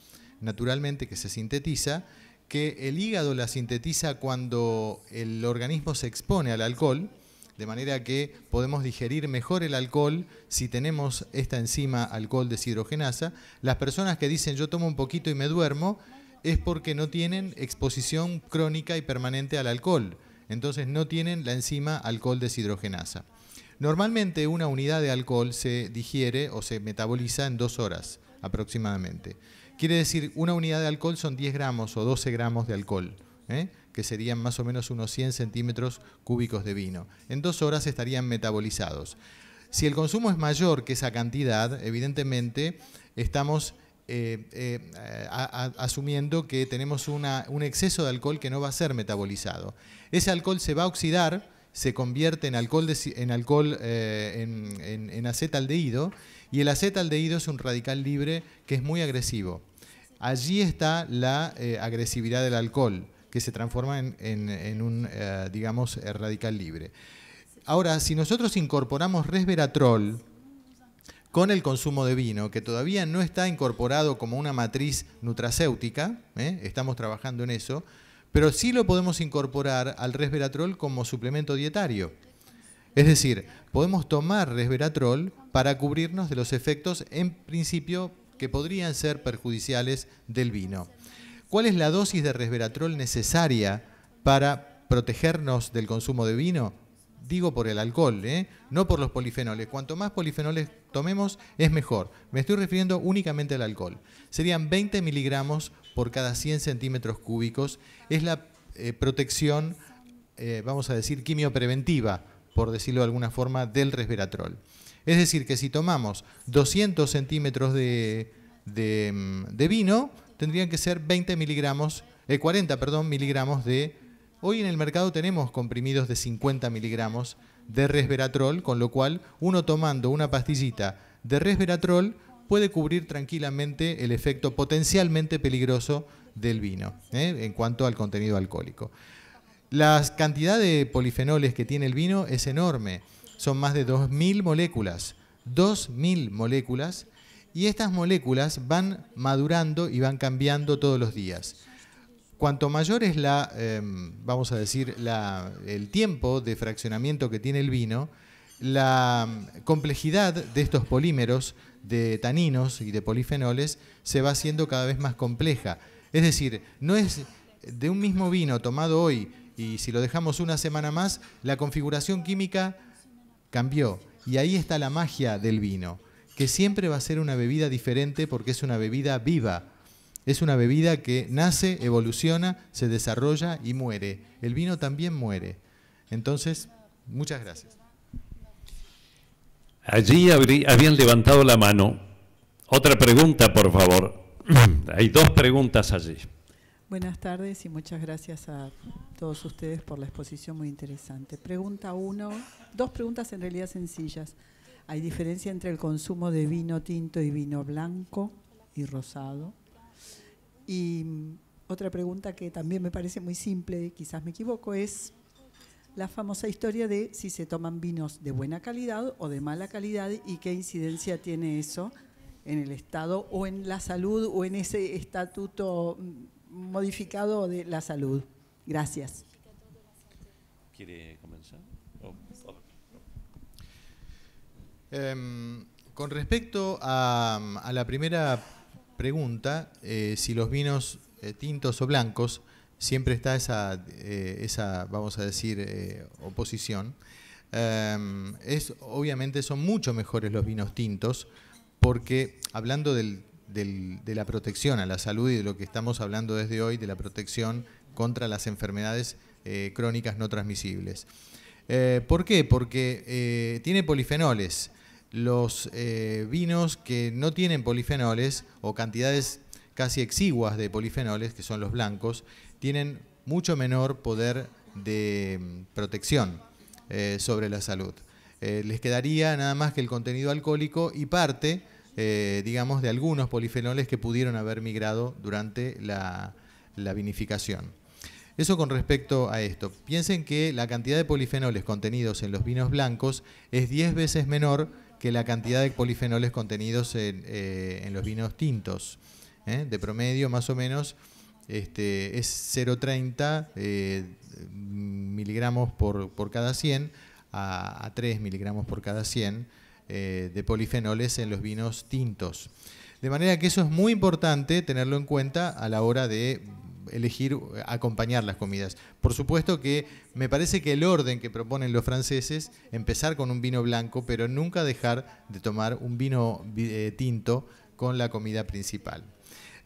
naturalmente, que se sintetiza, que el hígado la sintetiza cuando el organismo se expone al alcohol, de manera que podemos digerir mejor el alcohol si tenemos esta enzima alcohol deshidrogenasa. Las personas que dicen yo tomo un poquito y me duermo es porque no tienen exposición crónica y permanente al alcohol, entonces no tienen la enzima alcohol deshidrogenasa. Normalmente una unidad de alcohol se digiere o se metaboliza en 2 horas aproximadamente. Quiere decir, una unidad de alcohol son 10 gramos o 12 gramos de alcohol, que serían más o menos unos 100 centímetros cúbicos de vino. En 2 horas estarían metabolizados. Si el consumo es mayor que esa cantidad, evidentemente estamos asumiendo que tenemos un exceso de alcohol que no va a ser metabolizado. Ese alcohol se va a oxidar, se convierte en acetaldehído, y el acetaldehído es un radical libre que es muy agresivo. Allí está la agresividad del alcohol, que se transforma en un, digamos, radical libre. Ahora, si nosotros incorporamos resveratrol con el consumo de vino, que todavía no está incorporado como una matriz nutracéutica, estamos trabajando en eso, pero sí lo podemos incorporar al resveratrol como suplemento dietario. Es decir, podemos tomar resveratrol para cubrirnos de los efectos, en principio, que podrían ser perjudiciales del vino. ¿Cuál es la dosis de resveratrol necesaria para protegernos del consumo de vino? Digo por el alcohol, no por los polifenoles. Cuanto más polifenoles tomemos, es mejor. Me estoy refiriendo únicamente al alcohol. Serían 20 miligramos por cada 100 centímetros cúbicos. Es la protección, vamos a decir, quimiopreventiva, por decirlo de alguna forma, del resveratrol. Es decir, que si tomamos 200 centímetros de vino, tendrían que ser 40 miligramos de... Hoy en el mercado tenemos comprimidos de 50 miligramos de resveratrol, con lo cual uno tomando una pastillita de resveratrol puede cubrir tranquilamente el efecto potencialmente peligroso del vino, en cuanto al contenido alcohólico. La cantidad de polifenoles que tiene el vino es enorme, son más de 2.000 moléculas, 2.000 moléculas, y estas moléculas van madurando y van cambiando todos los días. Cuanto mayor es vamos a decir, el tiempo de fraccionamiento que tiene el vino, la complejidad de estos polímeros, de taninos y de polifenoles, se va haciendo cada vez más compleja. Es decir, no es de un mismo vino tomado hoy y si lo dejamos una semana más, la configuración química cambió. Y ahí está la magia del vino, que siempre va a ser una bebida diferente porque es una bebida viva. Es una bebida que nace, evoluciona, se desarrolla y muere. El vino también muere. Entonces, muchas gracias. Allí habían levantado la mano. Otra pregunta, por favor. Hay 2 preguntas allí. Buenas tardes y muchas gracias a todos ustedes por la exposición muy interesante. Pregunta 1, 2 preguntas en realidad sencillas. ¿Hay diferencia entre el consumo de vino tinto y vino blanco y rosado? Y otra pregunta que también me parece muy simple, quizás me equivoco, es la famosa historia de si se toman vinos de buena calidad o de mala calidad y qué incidencia tiene eso en el Estado o en la salud o en ese estatuto modificado de la salud. Gracias. ¿Quiere comenzar? Con respecto a la primera pregunta, si los vinos tintos o blancos, siempre está esa vamos a decir, oposición. Obviamente son mucho mejores los vinos tintos, porque hablando de la protección a la salud y de lo que estamos hablando desde hoy, de la protección contra las enfermedades crónicas no transmisibles. ¿Por qué? Porque tiene polifenoles. Los vinos que no tienen polifenoles o cantidades casi exiguas de polifenoles, que son los blancos, tienen mucho menor poder de protección sobre la salud. Les quedaría nada más que el contenido alcohólico y parte, digamos, de algunos polifenoles que pudieron haber migrado durante la vinificación. Eso con respecto a esto. Piensen que la cantidad de polifenoles contenidos en los vinos blancos es 10 veces menor que la cantidad de polifenoles contenidos en los vinos tintos. De promedio, más o menos, es 0,30 miligramos por cada 100 a 3 miligramos por cada 100 de polifenoles en los vinos tintos. De manera que eso es muy importante tenerlo en cuenta a la hora de elegir acompañar las comidas. Por supuesto que me parece que el orden que proponen los franceses, empezar con un vino blanco, pero nunca dejar de tomar un vino tinto con la comida principal.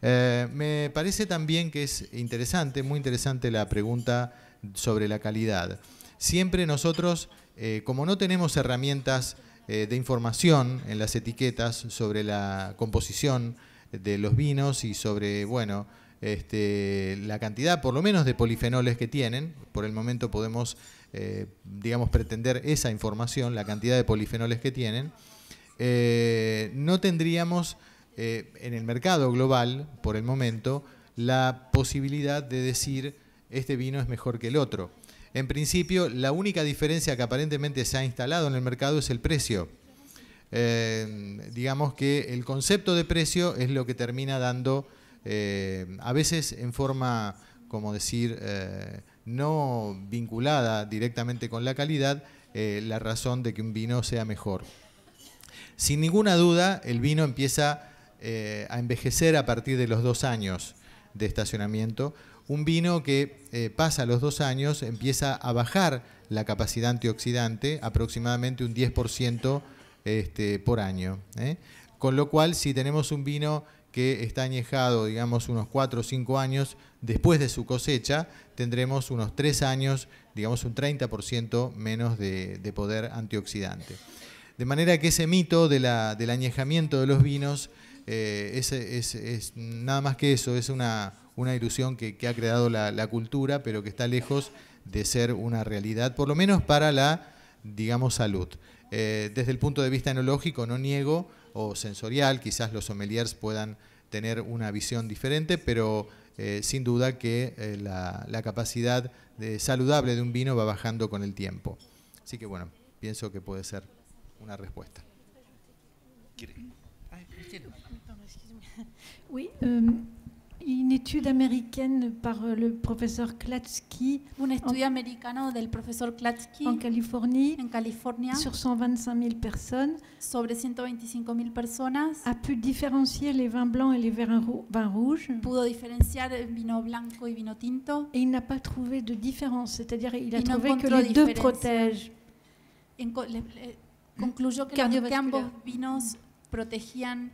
Me parece también que es interesante, muy interesante la pregunta sobre la calidad. Siempre nosotros, como no tenemos herramientas de información en las etiquetas sobre la composición de los vinos y sobre, bueno, la cantidad, por lo menos, de polifenoles que tienen, por el momento podemos, digamos, pretender esa información, la cantidad de polifenoles que tienen, no tendríamos en el mercado global, por el momento, la posibilidad de decir este vino es mejor que el otro. En principio, la única diferencia que aparentemente se ha instalado en el mercado es el precio. Digamos que el concepto de precio es lo que termina dando, a veces en forma, como decir, no vinculada directamente con la calidad, la razón de que un vino sea mejor. Sin ninguna duda, el vino empieza a envejecer a partir de los 2 años de estacionamiento. Un vino que pasa los 2 años empieza a bajar la capacidad antioxidante aproximadamente un 10% por año. Con lo cual, si tenemos un vino que está añejado, digamos, unos 4 o 5 años después de su cosecha, tendremos unos 3 años, digamos, un 30% menos de poder antioxidante. De manera que ese mito del añejamiento de los vinos es nada más que eso, es una ilusión que ha creado la cultura, pero que está lejos de ser una realidad, por lo menos para la, digamos, salud. Desde el punto de vista enológico no niego, o sensorial, quizás los sommeliers puedan tener una visión diferente, pero sin duda que la capacidad saludable de un vino va bajando con el tiempo. Así que bueno, pienso que puede ser una respuesta. Oui, une étude américaine par le professeur Klatsky Un estudio americano del profesor Klatsky en Californie en California sur 125 000 personnes sobre 125.000 personas a pu différencier les vins blancs et les vins rouges pudo diferenciar el vino blanco y vino tinto et il n'a pas trouvé de différence, c'est-à-dire il a Y no trouvé que encontró les deux diferencia. protègent. concluyó que Cardiovasculaire. ambos vinos protegían.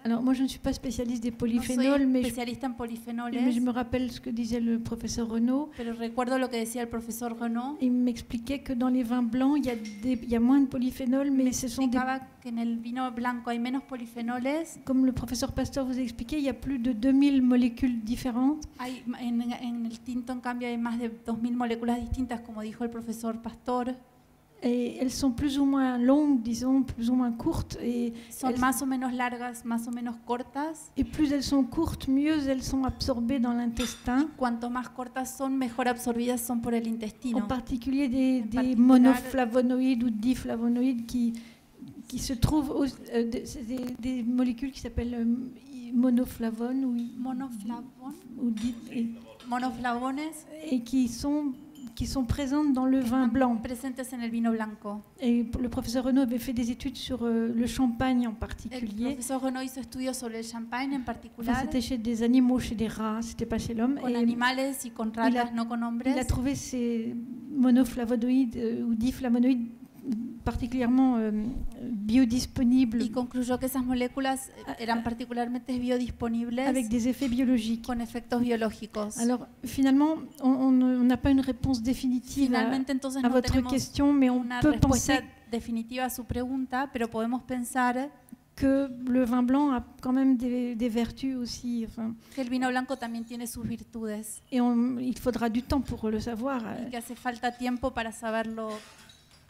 Alors moi je ne suis pas spécialiste des No polyphénols, soy mais especialista en je polifenoles, me rappelle ce que disait le professeur Renaud. pero recuerdo lo que decía el profesor Renaud. Il m'expliquait que dans les vins blancs, il y a moins de polyphénols, mais ce sont des... Explicaba que en el vino blanco hay menos polifenoles. Comme le professeur Pasteur vous a expliqué, il y a plus de 2000 molécules différentes. En el tinto, en cambio, hay más de 2000 moléculas distintas, como dijo el profesor Pastor. Et elles sont plus ou moins longues, disons, plus ou moins courtes. Et, Son más o menos largas, más o menos cortas. et plus elles sont courtes, mieux elles sont absorbées dans l'intestin. Cuanto más cortas son, mejor absorbidas son por el En intestino. particulier des particular- monoflavonoïdes ou diflavonoïdes qui se trouvent, c'est des molécules qui s'appellent monoflavones Monoflavones et qui sont présentes dans le vin blanc. presentes en el vino blanco. Et le professeur Renaud avait fait des études sur le champagne en El particulier. profesor Renaud hizo estudios sobre el champagne en Enfin, particular, c'était chez des animaux, chez des rats, c'était pas chez l'homme. con Et animales y con ratas, no con il a hombres. trouvé ces monoflavonoïdes ou diflavonoïdes particulièrement biodisponibles Y concluyó que esas moléculas eran particularmente biodisponibles avec des effets biologiques. con efectos biológicos. Alors finalement, on n'a pas une réponse définitive Finalmente, entonces à no votre tenemos question, mais on una peut respuesta penser definitiva a su pregunta, pero podemos pensar que le vin blanc a quand même des vertus aussi. Enfin, que el vino blanco también tiene sus virtudes et il faudra du temps pour le savoir. y que hace falta tiempo para saberlo.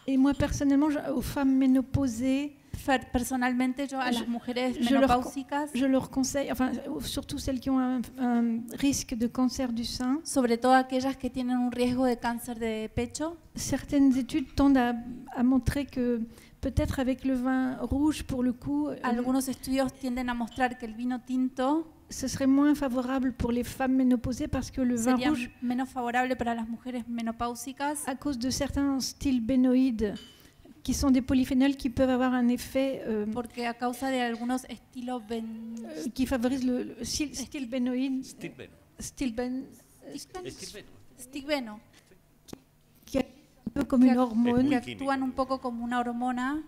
Et moi, personnellement, aux femmes ménopausées, Personalmente, yo a las mujeres je leur menopáusicas, je leur conseille, enfin, surtout celles qui ont un risque de cancer du sein, sobre todo aquellas que tienen un riesgo de cáncer de pecho, certaines études tendent à montrer que peut-être avec le vin rouge, pour le coup, algunos estudios tienden a mostrar que el vino tinto ce serait moins favorable pour les femmes ménopausées parce que le vin sería rouge, menos favorable para las mujeres menopáusicas à cause de certains stilbénoïdes, qui sont des polyphénols qui peuvent avoir un effet porque a causa de algunos estilos qui favorise le stilbénoïde, stilbène, stigbeno, qui est un peu comme une hormone. que actúan un poco como una hormona,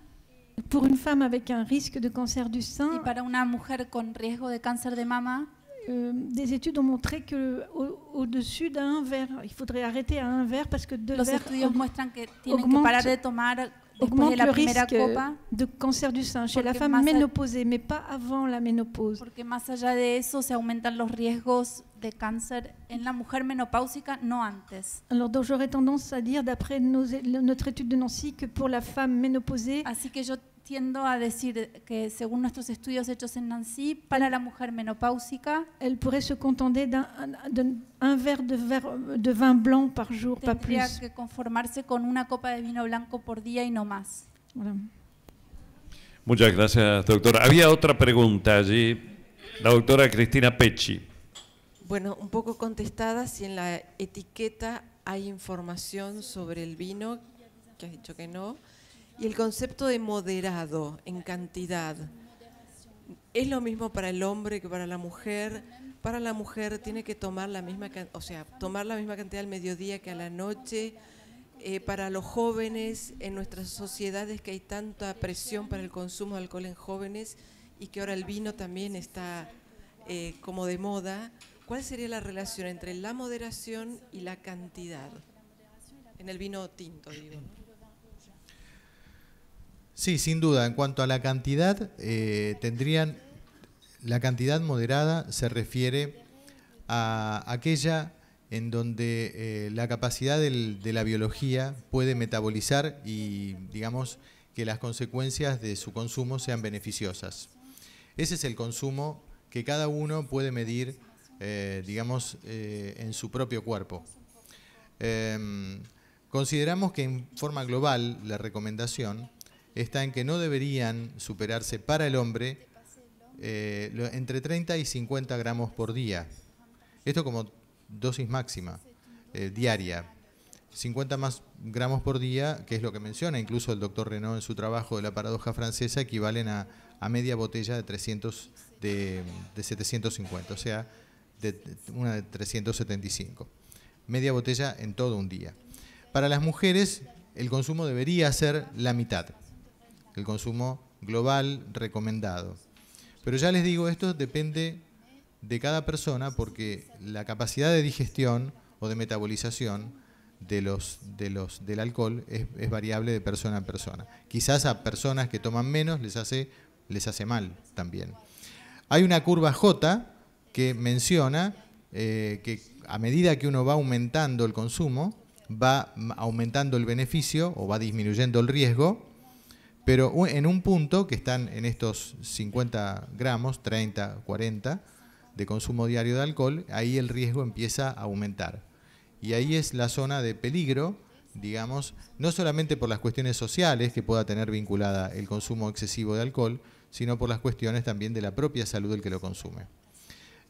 Pour une femme avec un risque de cancer du y sein, para una mujer con riesgo de cáncer de mama, des études ont montré qu'au-dessus d'un verre, il faudrait arrêter à un verre parce que deux los verres estudios muestran que tienen que augmente- parar de tomar después de augmente la le primera risque copa, de cancer du sein chez la Porque femme más a- ménopausée, mais pas avant la ménopause. porque más allá de eso se aumentan los riesgos de cáncer en la mujer menopáusica, no antes. Alors donc j'aurais tendance à dire, d'après notre étude de Nancy, que pour la femme ménopausée, Así que yo tiendo a decir que según nuestros estudios hechos en Nancy, para la mujer menopáusica elle pourrait se contenter d'un verre de vin blanc par jour, pas tendría plus. que conformarse con una copa de vino blanco por día y no más. Voilà. Muchas gracias, doctora. Había otra pregunta allí, la doctora Cristina Pecci. Bueno, un poco contestada, si en la etiqueta hay información sobre el vino, que has dicho que no, y el concepto de moderado en cantidad, ¿es lo mismo para el hombre que para la mujer? Para la mujer tiene que tomar la misma, tomar la misma cantidad al mediodía que a la noche. Para los jóvenes, en nuestras sociedades que hay tanta presión para el consumo de alcohol en jóvenes y que ahora el vino también está como de moda, ¿cuál sería la relación entre la moderación y la cantidad? En el vino tinto, digo. Sí, sin duda. En cuanto a la cantidad, la cantidad moderada se refiere a aquella en donde la capacidad de la biología puede metabolizar y digamos que las consecuencias de su consumo sean beneficiosas. Ese es el consumo que cada uno puede medir, digamos, en su propio cuerpo. Consideramos que en forma global la recomendación está en que no deberían superarse para el hombre entre 30 y 50 gramos por día. Esto como dosis máxima diaria. 50 más gramos por día, que es lo que menciona incluso el doctor Renaud en su trabajo de la paradoja francesa, equivalen a media botella de 750, o sea, una de 375. Media botella en todo un día. Para las mujeres, el consumo debería ser la mitad. El consumo global recomendado. Pero ya les digo, esto depende de cada persona porque la capacidad de digestión o de metabolización del alcohol es variable de persona a persona. Quizás a personas que toman menos les hace mal también. Hay una curva J que menciona que a medida que uno va aumentando el consumo, va aumentando el beneficio o va disminuyendo el riesgo, pero en un punto que están en estos 50 gramos, 30, 40 de consumo diario de alcohol, ahí el riesgo empieza a aumentar. Y ahí es la zona de peligro, digamos, no solamente por las cuestiones sociales que pueda tener vinculada el consumo excesivo de alcohol, sino por las cuestiones también de la propia salud del que lo consume.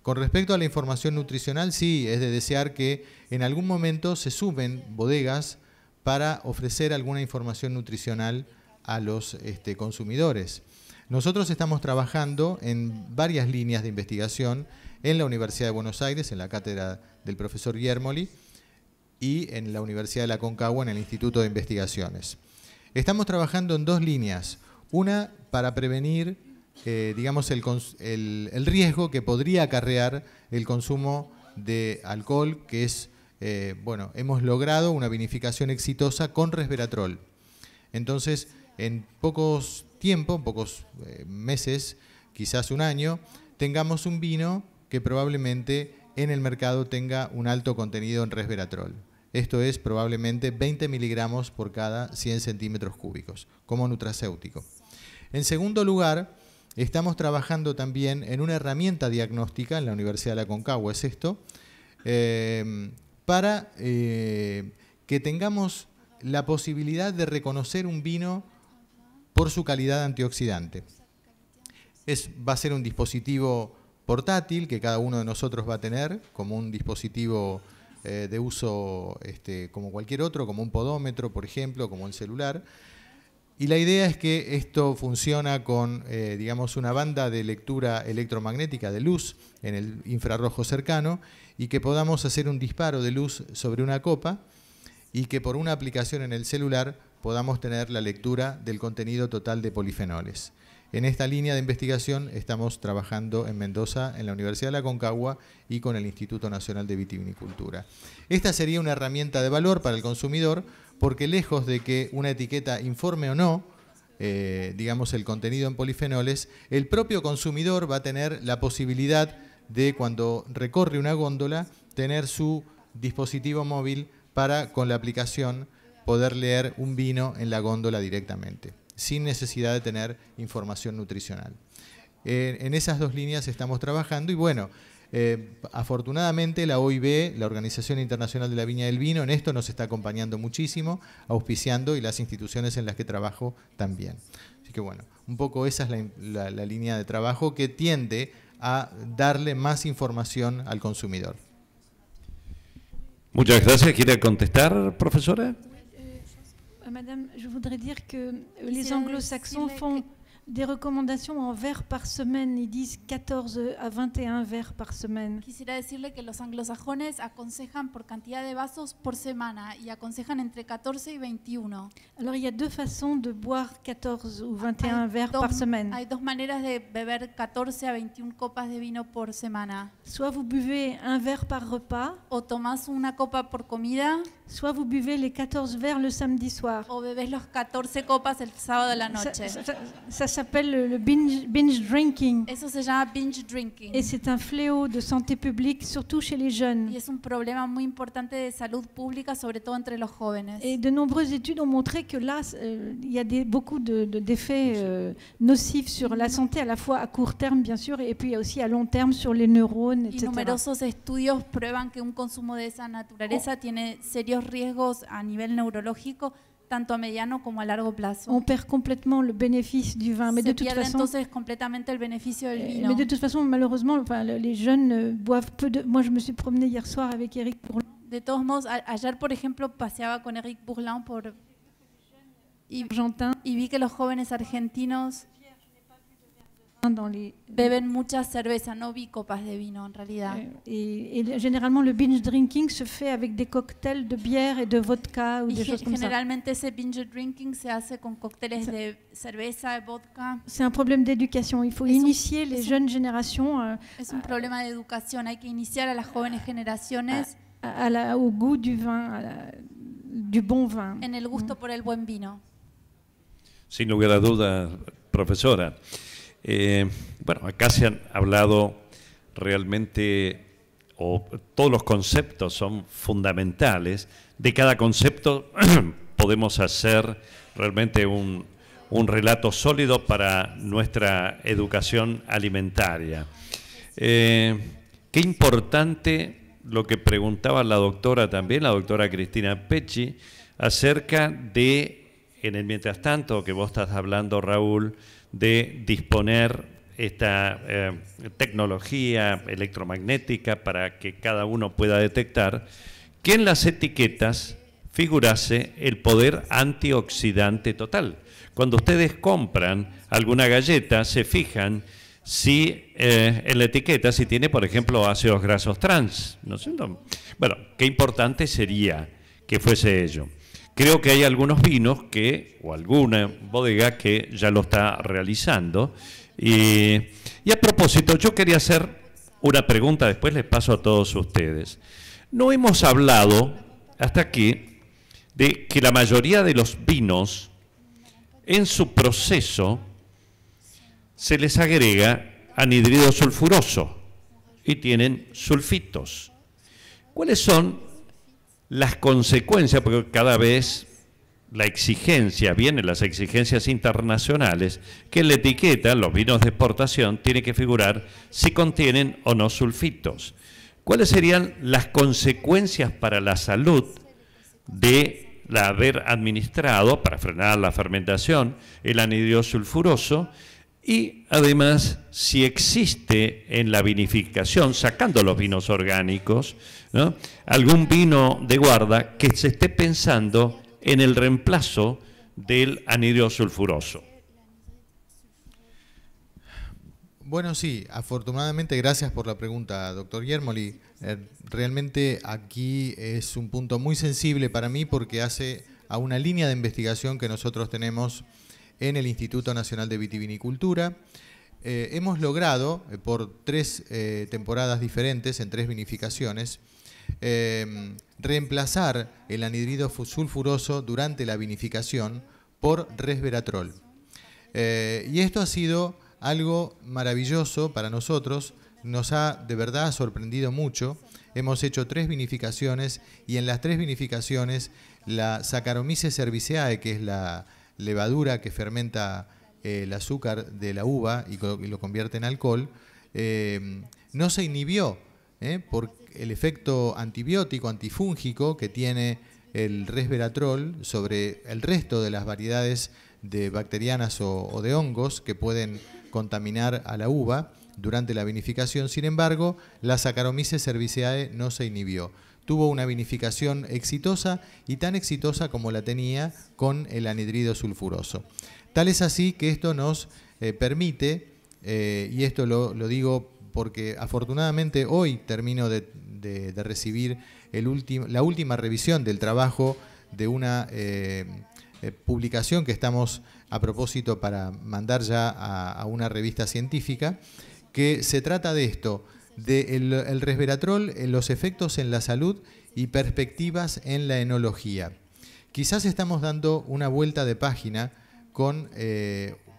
Con respecto a la información nutricional, sí, es de desear que en algún momento se sumen bodegas para ofrecer alguna información nutricional a los consumidores. Nosotros estamos trabajando en varias líneas de investigación en la Universidad de Buenos Aires, en la cátedra del profesor Guillermoli, y en la Universidad de la Aconcagua, en el Instituto de Investigaciones. Estamos trabajando en dos líneas. Una para prevenir, digamos, el riesgo que podría acarrear el consumo de alcohol, que es, bueno, hemos logrado una vinificación exitosa con resveratrol. Entonces, en pocos meses, quizás un año, tengamos un vino que probablemente en el mercado tenga un alto contenido en resveratrol. Esto es probablemente 20 miligramos por cada 100 centímetros cúbicos, como nutracéutico. En segundo lugar, estamos trabajando también en una herramienta diagnóstica en la Universidad de la Aconcagua, es esto, para que tengamos la posibilidad de reconocer un vino por su calidad antioxidante. Va a ser un dispositivo portátil que cada uno de nosotros va a tener, como un dispositivo de uso como cualquier otro, como un podómetro, por ejemplo, como el celular. Y la idea es que esto funciona con, digamos, una banda de lectura electromagnética de luz en el infrarrojo cercano y que podamos hacer un disparo de luz sobre una copa y que por una aplicación en el celular podamos tener la lectura del contenido total de polifenoles. En esta línea de investigación estamos trabajando en Mendoza, en la Universidad de la Aconcagua y con el Instituto Nacional de Vitivinicultura. Esta sería una herramienta de valor para el consumidor porque lejos de que una etiqueta informe o no, digamos, el contenido en polifenoles, el propio consumidor va a tener la posibilidad de, cuando recorre una góndola, tener su dispositivo móvil para, con la aplicación, poder leer un vino en la góndola directamente, sin necesidad de tener información nutricional. En esas dos líneas estamos trabajando y bueno, afortunadamente la OIB, la Organización Internacional de la Viña y del Vino, en esto nos está acompañando muchísimo, auspiciando, y las instituciones en las que trabajo también. Así que bueno, un poco esa es la línea de trabajo que tiende a darle más información al consumidor. Muchas gracias. ¿Quiere contestar, profesora? Madame, je voudrais dire que les anglo-saxons font des recommandations en verres par semaine. Ils disent 14 à 21 verres par semaine. Quisiera decirle que los anglosajones aconsejan por cantidad de vasos por semana y aconsejan entre 14 y 21. Alors, il y a deux façons de boire 14 ou 21 verres par semaine. Hay dos maneras de beber 14 a 21 copas de vino por semana. Soit vous buvez un verre par repas, O tomás una copa por comida, soit vous buvez les 14 verres le samedi soir. o bebés los 14 copas el sábado de la noche. Ça s'appelle le binge drinking. Eso se llama binge drinking. Et c'est un fléau de santé publique, surtout chez les jeunes. Y es un problema muy importante de salud pública, sobre todo entre los jóvenes. Et de nombreuses études ont montré que là, il y a beaucoup d'effets nocifs sur la santé, à la fois à court terme, bien sûr, et puis aussi à long terme sur les neurones, Y etc. numerosos estudios prueban que un consumo de esa naturaleza tiene serios riesgos a nivel neurológico, tanto a mediano como a largo plazo. On perd complètement le bénéfice du vin, mais Se de toute pierde façon, entonces completamente el beneficio del vino. mais de toute façon, malheureusement, enfin, les jeunes boivent peu de. Moi, je me suis promenée hier soir avec Eric Bourlan. De todos modos, ayer, por ejemplo, paseaba con Eric Bourlan Argentin y vi que los jóvenes argentinos dans les beben mucha cerveza, no vi copas de vino en realidad. et généralement le binge drinking se fait avec des cocktails de bière et de vodka ou Y des choses comme ça. generalmente ese binge drinking se hace con cócteles de cerveza, de vodka. C'est un problème d'éducation. Il faut initier les jeunes générations Es un problema de educación. Hay que iniciar a las jóvenes generaciones au goût du vin, du bon vin. en el gusto por el buen vino. Sin lugar a dudas, profesora. Bueno, acá se han hablado realmente, todos los conceptos son fundamentales. De cada concepto podemos hacer realmente un relato sólido para nuestra educación alimentaria. Qué importante lo que preguntaba la doctora también, la doctora Cristina Pecci, acerca de, en el mientras tanto que vos estás hablando, Raúl, de disponer esta tecnología electromagnética para que cada uno pueda detectar, que en las etiquetas figurase el poder antioxidante total. Cuando ustedes compran alguna galleta, se fijan si en la etiqueta, si tiene, por ejemplo, ácidos grasos trans. ¿No sé? Bueno, qué importante sería que fuese ello. Creo que hay algunos vinos o alguna bodega que ya lo está realizando. Y a propósito, yo quería hacer una pregunta, después les paso a todos ustedes. No hemos hablado hasta aquí de que la mayoría de los vinos, en su proceso, se les agrega anhídrido sulfuroso y tienen sulfitos. ¿Cuáles son las consecuencias? Porque cada vez la exigencia, vienen las exigencias internacionales, que en la etiqueta, los vinos de exportación, tiene que figurar si contienen o no sulfitos. ¿Cuáles serían las consecuencias para la salud de haber administrado, para frenar la fermentación, el anhídrido sulfuroso? Y además, si existe en la vinificación, sacando los vinos orgánicos, ¿no?, algún vino de guarda que se esté pensando en el reemplazo del anhídrido sulfuroso. Bueno, sí, afortunadamente, gracias por la pregunta, doctor Yermoli. Realmente aquí es un punto muy sensible para mí porque hace a una línea de investigación que nosotros tenemos en el Instituto Nacional de Vitivinicultura. Hemos logrado, por 3 temporadas diferentes, en 3 vinificaciones, reemplazar el anhídrido sulfuroso durante la vinificación por resveratrol. Y esto ha sido algo maravilloso para nosotros, nos ha de verdad sorprendido mucho. Hemos hecho 3 vinificaciones y en las 3 vinificaciones la Saccharomyces cerevisiae, que es la levadura que fermenta el azúcar de la uva y lo convierte en alcohol, no se inhibió por el efecto antibiótico, antifúngico que tiene el resveratrol sobre el resto de las variedades de bacterianas o de hongos que pueden contaminar a la uva durante la vinificación. Sin embargo, la Saccharomyces cerevisiae no se inhibió. Tuvo una vinificación exitosa y tan exitosa como la tenía con el anhídrido sulfuroso. Tal es así que esto nos permite, y esto lo digo porque afortunadamente hoy termino de recibir la última revisión del trabajo de una publicación que estamos a propósito para mandar ya a una revista científica, que se trata de esto, el resveratrol, los efectos en la salud y perspectivas en la enología. Quizás estamos dando una vuelta de página con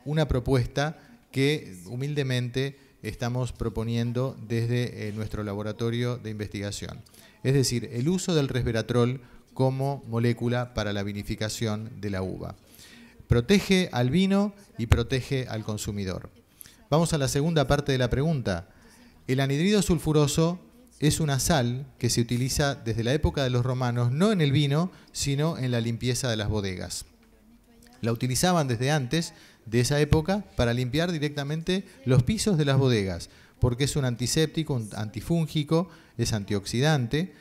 una propuesta que humildemente estamos proponiendo desde nuestro laboratorio de investigación. Es decir, el uso del resveratrol como molécula para la vinificación de la uva. Protege al vino y protege al consumidor. Vamos a la segunda parte de la pregunta. El anhídrido sulfuroso es una sal que se utiliza desde la época de los romanos, no en el vino, sino en la limpieza de las bodegas. La utilizaban desde antes de esa época para limpiar directamente los pisos de las bodegas, porque es un antiséptico, un antifúngico, es antioxidante.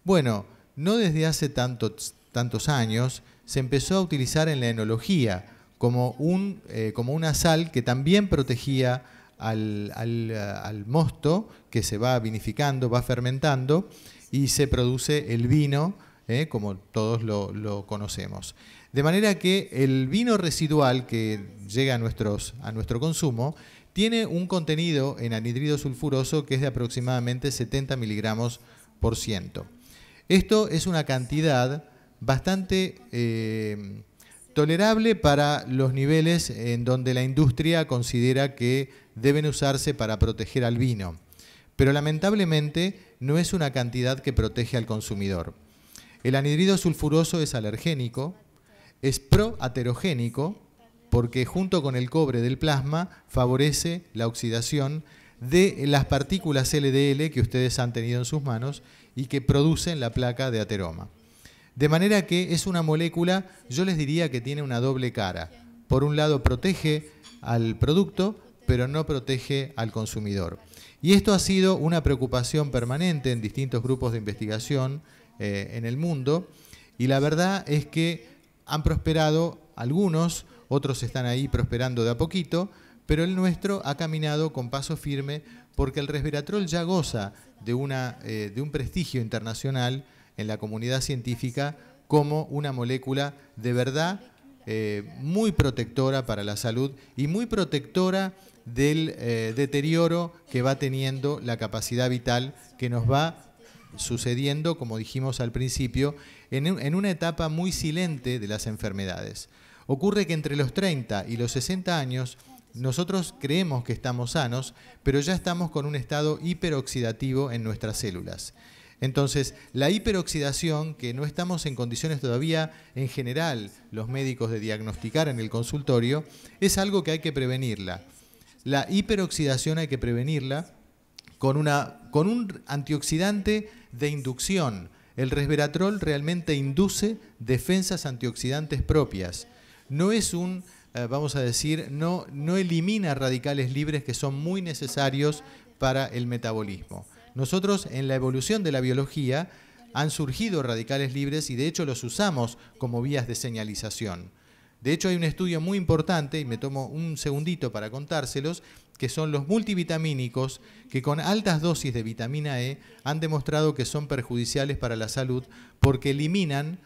Bueno, no desde hace tantos años se empezó a utilizar en la enología como una sal que también protegía al mosto que se va vinificando, va fermentando y se produce el vino, como todos lo conocemos. De manera que el vino residual que llega a nuestro consumo tiene un contenido en anhídrido sulfuroso que es de aproximadamente 70 miligramos por ciento. Esto es una cantidad bastante tolerable para los niveles en donde la industria considera que deben usarse para proteger al vino. Pero lamentablemente no es una cantidad que protege al consumidor. El anhídrido sulfuroso es alergénico, es proaterogénico, porque junto con el cobre del plasma favorece la oxidación de las partículas LDL que ustedes han tenido en sus manos y que producen la placa de ateroma. De manera que es una molécula, yo les diría que tiene una doble cara. Por un lado protege al producto, pero no protege al consumidor. Y esto ha sido una preocupación permanente en distintos grupos de investigación en el mundo, y la verdad es que han prosperado algunos, otros están ahí prosperando de a poquito, pero el nuestro ha caminado con paso firme porque el resveratrol ya goza de un prestigio internacional en la comunidad científica como una molécula de verdad muy protectora para la salud y muy protectora del deterioro que va teniendo la capacidad vital que nos va sucediendo, como dijimos al principio, en una etapa muy silente de las enfermedades. Ocurre que entre los 30 y los 60 años nosotros creemos que estamos sanos, pero ya estamos con un estado hiperoxidativo en nuestras células. Entonces, la hiperoxidación, que no estamos en condiciones todavía, en general, los médicos de diagnosticar en el consultorio, es algo que hay que prevenirla. La hiperoxidación hay que prevenirla con un antioxidante de inducción. El resveratrol realmente induce defensas antioxidantes propias. No es vamos a decir, no elimina radicales libres que son muy necesarios para el metabolismo. Nosotros en la evolución de la biología han surgido radicales libres y de hecho los usamos como vías de señalización. De hecho hay un estudio muy importante, y me tomo un segundito para contárselos, que son los multivitamínicos, que con altas dosis de vitamina E han demostrado que son perjudiciales para la salud porque eliminan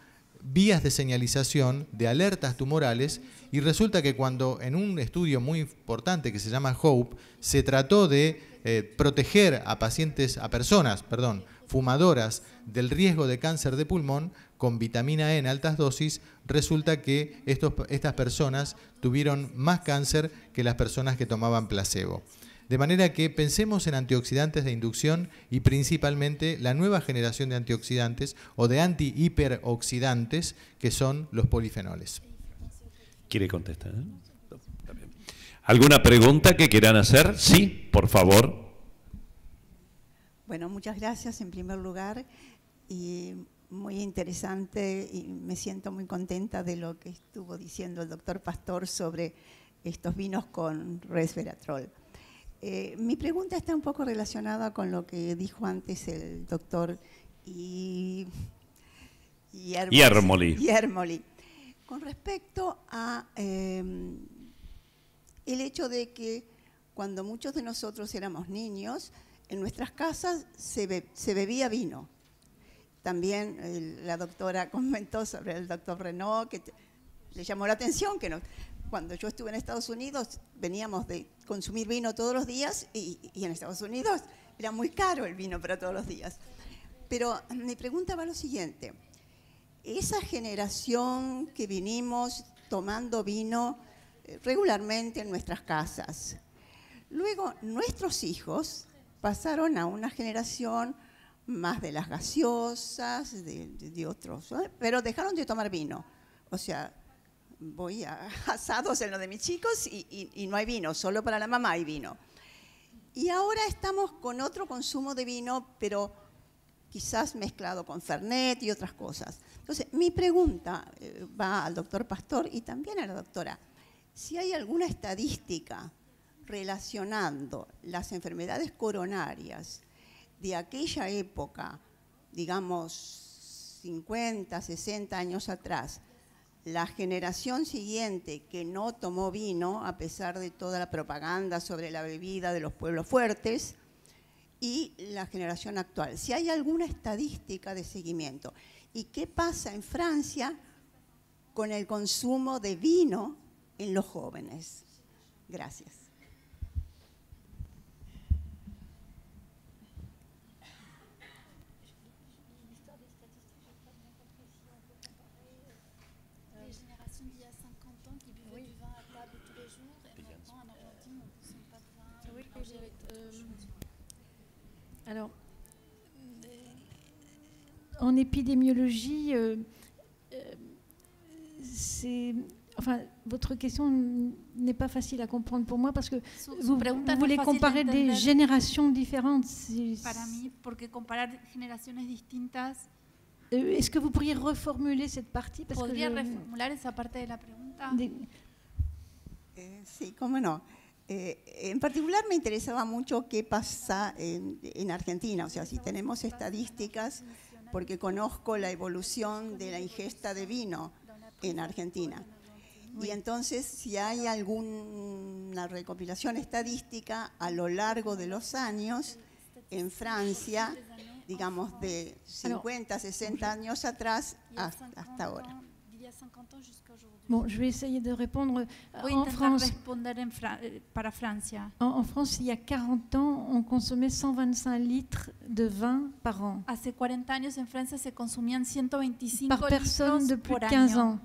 vías de señalización de alertas tumorales, y resulta que cuando en un estudio muy importante que se llama HOPE se trató de proteger a personas fumadoras del riesgo de cáncer de pulmón con vitamina E en altas dosis, resulta que estas personas tuvieron más cáncer que las personas que tomaban placebo. De manera que pensemos en antioxidantes de inducción y principalmente la nueva generación de antioxidantes o de antihiperoxidantes que son los polifenoles. ¿Quiere contestar? ¿Alguna pregunta que quieran hacer? Sí, por favor. Bueno, muchas gracias en primer lugar y muy interesante, y me siento muy contenta de lo que estuvo diciendo el doctor Pastor sobre estos vinos con resveratrol. Mi pregunta está un poco relacionada con lo que dijo antes el doctor Iermoli. Con respecto a el hecho de que cuando muchos de nosotros éramos niños, en nuestras casas se bebía vino. También la doctora comentó sobre el doctor Renaud, que le llamó la atención que cuando yo estuve en Estados Unidos veníamos de consumir vino todos los días y en Estados Unidos era muy caro el vino para todos los días. Pero mi pregunta va a lo siguiente. Esa generación que vinimos tomando vino regularmente en nuestras casas, luego nuestros hijos pasaron a una generación más de las gaseosas, de otros, ¿no? Pero dejaron de tomar vino. O sea, voy a asados en lo de mis chicos y no hay vino, solo para la mamá hay vino. Y ahora estamos con otro consumo de vino, pero quizás mezclado con Fernet y otras cosas. Entonces, mi pregunta va al doctor Pastor y también a la doctora. Si hay alguna estadística relacionando las enfermedades coronarias de aquella época, digamos 50, 60 años atrás, la generación siguiente que no tomó vino, a pesar de toda la propaganda sobre la bebida de los pueblos fuertes, y la generación actual. Si hay alguna estadística de seguimiento. ¿Y qué pasa en Francia con el consumo de vino en los jóvenes? Gracias. Alors, en épidémiologie, votre question n'est pas facile à comprendre pour moi parce que vous voulez comparer des générations différentes. Para mí, porque comparar generaciones distintas. Est-ce que vous pourriez reformuler cette partie? ¿Podría reformular esa parte de la pregunta? Sí, cómo no. En particular me interesaba mucho qué pasa en Argentina, o sea, si tenemos estadísticas, porque conozco la evolución de la ingesta de vino en Argentina. Y entonces, si hay alguna recopilación estadística a lo largo de los años, en Francia, digamos de 50, 60 años atrás hasta ahora. Bon, je vais essayer de répondre. Voy a intentar responder para Francia. En France, il y a 40 ans, on consommait 125 litres de vin par an. Hace 40 años en Francia se consumían 125 par personne de litros plus por de 15 año. ans.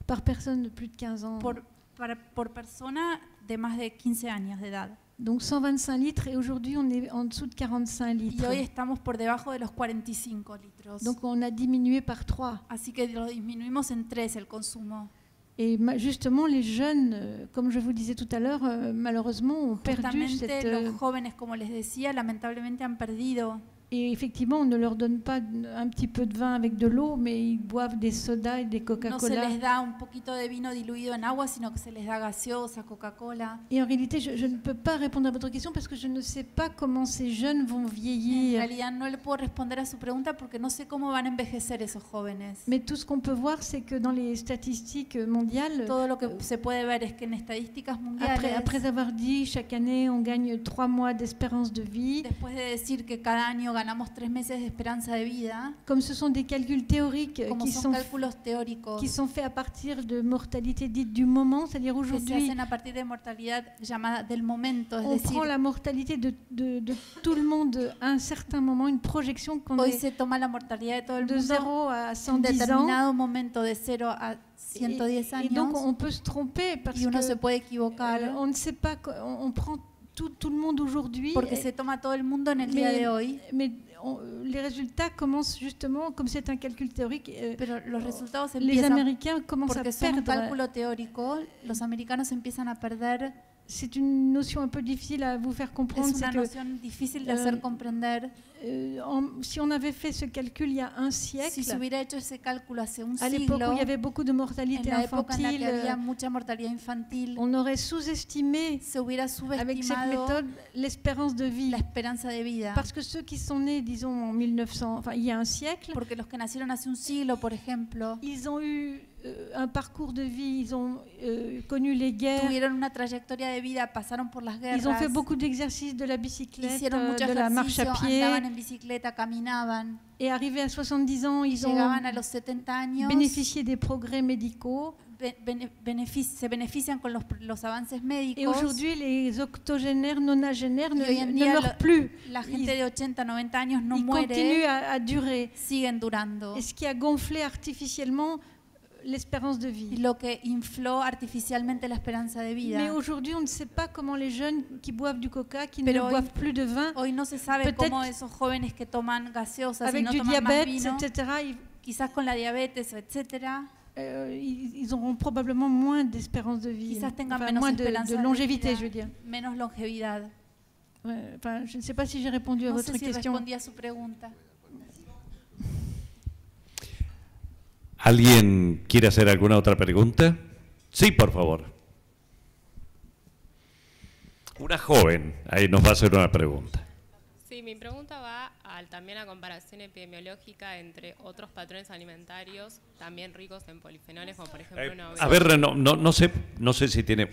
Par personne de plus de 15 ans. Por persona de más de 15 años de edad. Donc 125 litres et aujourd'hui on est en dessous de 45 litres. Y hoy estamos por debajo de los 45 litros. Donc on a diminué par 3. Así que lo disminuimos en 3 el consumo. Et justement les jeunes, comme je vous disais tout à l'heure, malheureusement ont perdu cette... Los jóvenes, como les decía, lamentablemente han perdido. Et effectivement, on ne leur donne pas un petit peu de vin avec de l'eau, mais ils boivent des sodas et des Coca-Cola. No se les da un poquito de vino diluido en agua, sino que se les da gaseosa, Coca-Cola. Et en réalité, je ne peux pas répondre à votre question parce que je ne sais pas comment ces jeunes vont vieillir. En realidad no le puedo responder a su pregunta porque no sé cómo van a envejecer esos jóvenes. Mais tout ce qu'on peut voir, c'est que dans les statistiques mondiales, todo lo que se puede ver es que en estadísticas mundiales, après avoir dit chaque année on gagne 3 mois d'espérance de vie, después de decir que cada año ganamos 3 meses de esperanza de vida, comme ce sont des calculs théoriques qui sont faits à partir de mortalité dite du moment, c'est-à-dire aujourd'hui, a partir de mortalidad llamada del momento, es on decir, prend la mortalité de tout le monde à un certain moment, une projection qu'on hoy est se toma la mortalidad de todo el de mundo 0 à en 110 ans. determinado momento de 0 a 110 años. Et donc on peut se tromper parce y uno que se puede equivocar, on ne sait pas, on prend tout le monde aujourd'hui. Porque se toma todo el mundo en el día de hoy. Mais les résultats commencent justement, comme c'est un calcul théorique, Pero los resultados les Américains commencent à porque son un perdre. cálculo teórico, los americanos empiezan a perder. C'est une notion un peu difficile à vous faire comprendre. Es una noción difícil de hacer comprender. Si on avait fait ce calcul il y a un siècle, si se hubiera hecho ese cálculo hace un à l'époque siglo, où il y avait beaucoup de mortalité en la época en la que infantile, había mucha mortalidad infantil, on aurait sous-estimé se hubiera avec cette subestimado méthode l'espérance de vie. la esperanza de vida. Parce que ceux qui sont nés, disons, en 1900, enfin il y a un siècle, Porque los que nacieron hace un siglo, por ejemplo, ils ont eu un parcours de vie, ils ont connu les guerres, tuvieron una trayectoria de vida, pasaron por las guerras, ils ont fait beaucoup d'exercices de la bicyclette, hicieron mucho de la marche à ejercicio, pied, andaban en bicicleta, caminaban, et arrivés à 70 ans, ils ont llegaban a los 70 años, bénéficié des progrès médicaux. se benefician con los avances médicos. Et aujourd'hui, les octogénaires, nonagénaires y hoy en ne día meurent plus. La gente de 80, 90 años no ils muere, continuent à durer. Siguen durando. Et ce qui a gonflé artificiellement l'espérance de vie. Lo que infló artificialmente la esperanza de vida. Mais aujourd'hui, on ne sait pas comment les jeunes qui boivent du coca, qui Pero ne boivent plus de vin, hoy no se sabe cómo esos jóvenes que toman gaseosas avec y no du toman más diabète, vino, etc., quizás con la diabetes, etcétera, ils auront probablement moins d'espérance de vie, quizás tengan enfin, menos moins de esperanza longévité, de vida, je veux dire. menos longevidad. Ouais, enfin, je ne sais pas si j'ai répondu à No votre sé si question. respondí a su pregunta. ¿Alguien quiere hacer alguna otra pregunta? Sí, por favor. Una joven, ahí nos va a hacer una pregunta. Sí, mi pregunta va también a comparación epidemiológica entre otros patrones alimentarios también ricos en polifenoles, como por ejemplo una obesidad. A ver, no sé si tiene...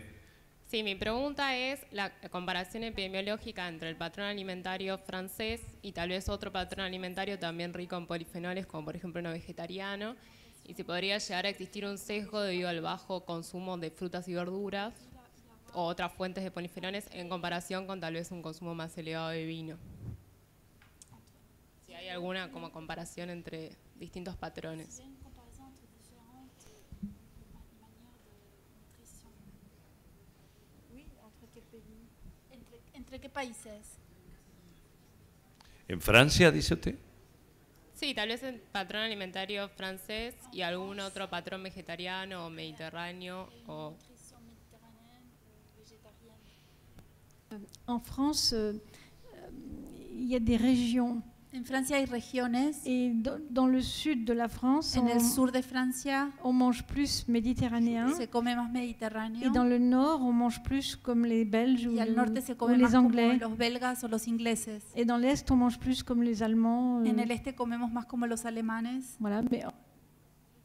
Sí, mi pregunta es la comparación epidemiológica entre el patrón alimentario francés y tal vez otro patrón alimentario también rico en polifenoles, como por ejemplo uno vegetariano, y si podría llegar a existir un sesgo debido al bajo consumo de frutas y verduras o otras fuentes de polifenoles en comparación con tal vez un consumo más elevado de vino. Si hay alguna como comparación entre distintos patrones. ¿Entre qué países? ¿En Francia, dice usted? Sí, tal vez el patrón alimentario francés y algún otro patrón vegetariano o mediterráneo. O... En France, il y a des régions. En Francia hay regiones. Et dans le sud de la France, en el sur de Francia, on mange plus méditerranéen. Se come más mediterráneo. Et dans le nord, on mange plus comme les Belges ou, al norte se come ou les más Anglais. Como los belgas o los ingleses. Et dans l'est, on mange plus comme les Allemands. En el este comemos más como los alemanes. Voilà, mais je ne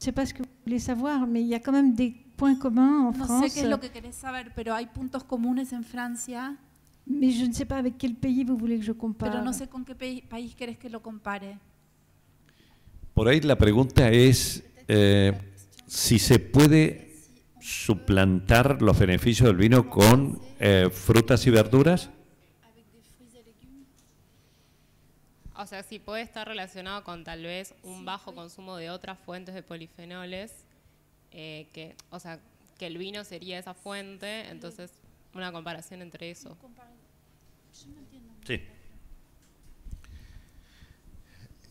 sais pas ce que vous voulez savoir, mais il y a quand même des points communs en No sé France, qué es lo que querés saber, pero hay puntos comunes en Francia, mais je ne sais pas avec quel pays vous voulez que je compare. pero no sé con qué país querés que lo compare. Por ahí la pregunta es si se puede suplantar los beneficios del vino con frutas y verduras. O sea, si puede estar relacionado con tal vez un bajo consumo de otras fuentes de polifenoles, o sea, que el vino sería esa fuente, entonces una comparación entre eso. Sí.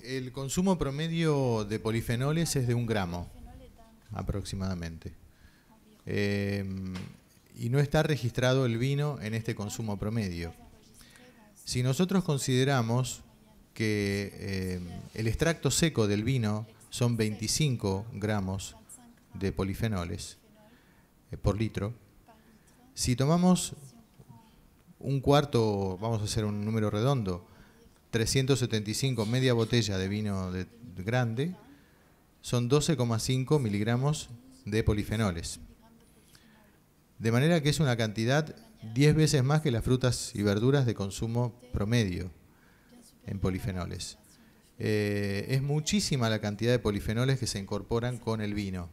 El consumo promedio de polifenoles es de 1 gramo aproximadamente. Y no está registrado el vino en este consumo promedio. Si nosotros consideramos que el extracto seco del vino son 25 gramos de polifenoles por litro, si tomamos un cuarto, vamos a hacer un número redondo, 375, media botella de vino de grande, son 12,5 miligramos de polifenoles. De manera que es una cantidad 10 veces más que las frutas y verduras de consumo promedio en polifenoles. Es muchísima la cantidad de polifenoles que se incorporan con el vino.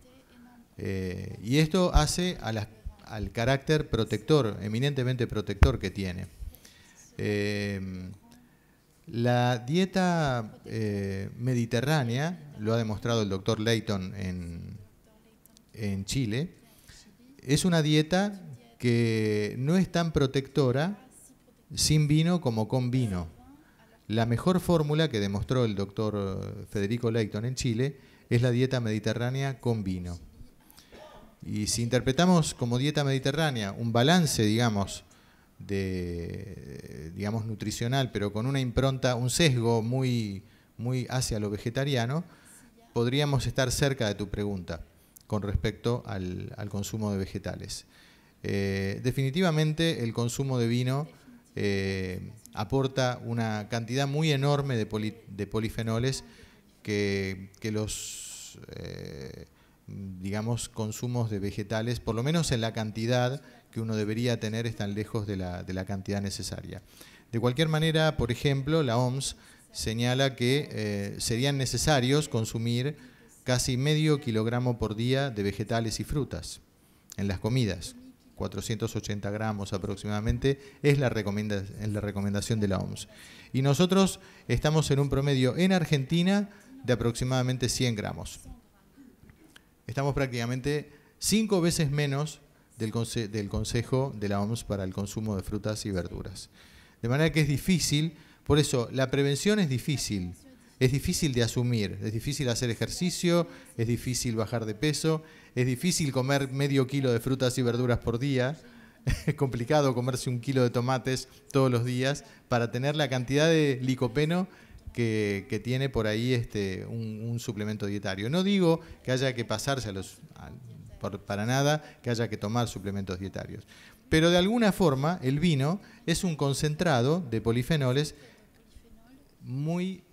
Y esto hace al carácter protector, eminentemente protector que tiene. La dieta mediterránea, lo ha demostrado el doctor Leighton en Chile, es una dieta que no es tan protectora sin vino como con vino. La mejor fórmula que demostró el doctor Federico Leighton en Chile es la dieta mediterránea con vino. Y si interpretamos como dieta mediterránea un balance, digamos nutricional, pero con una impronta, un sesgo muy hacia lo vegetariano, podríamos estar cerca de tu pregunta con respecto al consumo de vegetales. Definitivamente el consumo de vino aporta una cantidad muy enorme de polifenoles que los consumos de vegetales, por lo menos en la cantidad que uno debería tener, están lejos de la cantidad necesaria. De cualquier manera, por ejemplo, la OMS señala que serían necesarios consumir casi medio kilogramo por día de vegetales y frutas en las comidas. 480 gramos aproximadamente es la recomendación de la OMS. Y nosotros estamos en un promedio en Argentina de aproximadamente 100 gramos. Estamos prácticamente 5 veces menos del consejo de la OMS para el consumo de frutas y verduras. De manera que es difícil, por eso la prevención es difícil de asumir, es difícil hacer ejercicio, es difícil bajar de peso, es difícil comer medio kilo de frutas y verduras por día, es complicado comerse 1 kilo de tomates todos los días para tener la cantidad de licopeno que tiene por ahí un suplemento dietario. No digo que haya que pasarse para nada, que haya que tomar suplementos dietarios, pero de alguna forma el vino es un concentrado de polifenoles muy,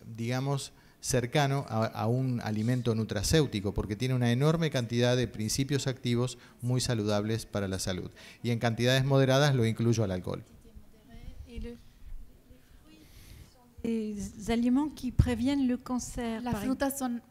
cercano a un alimento nutracéutico, porque tiene una enorme cantidad de principios activos muy saludables para la salud. Y en cantidades moderadas lo incluyo al alcohol. Les aliments qui préviennent le cancer. Las frutas son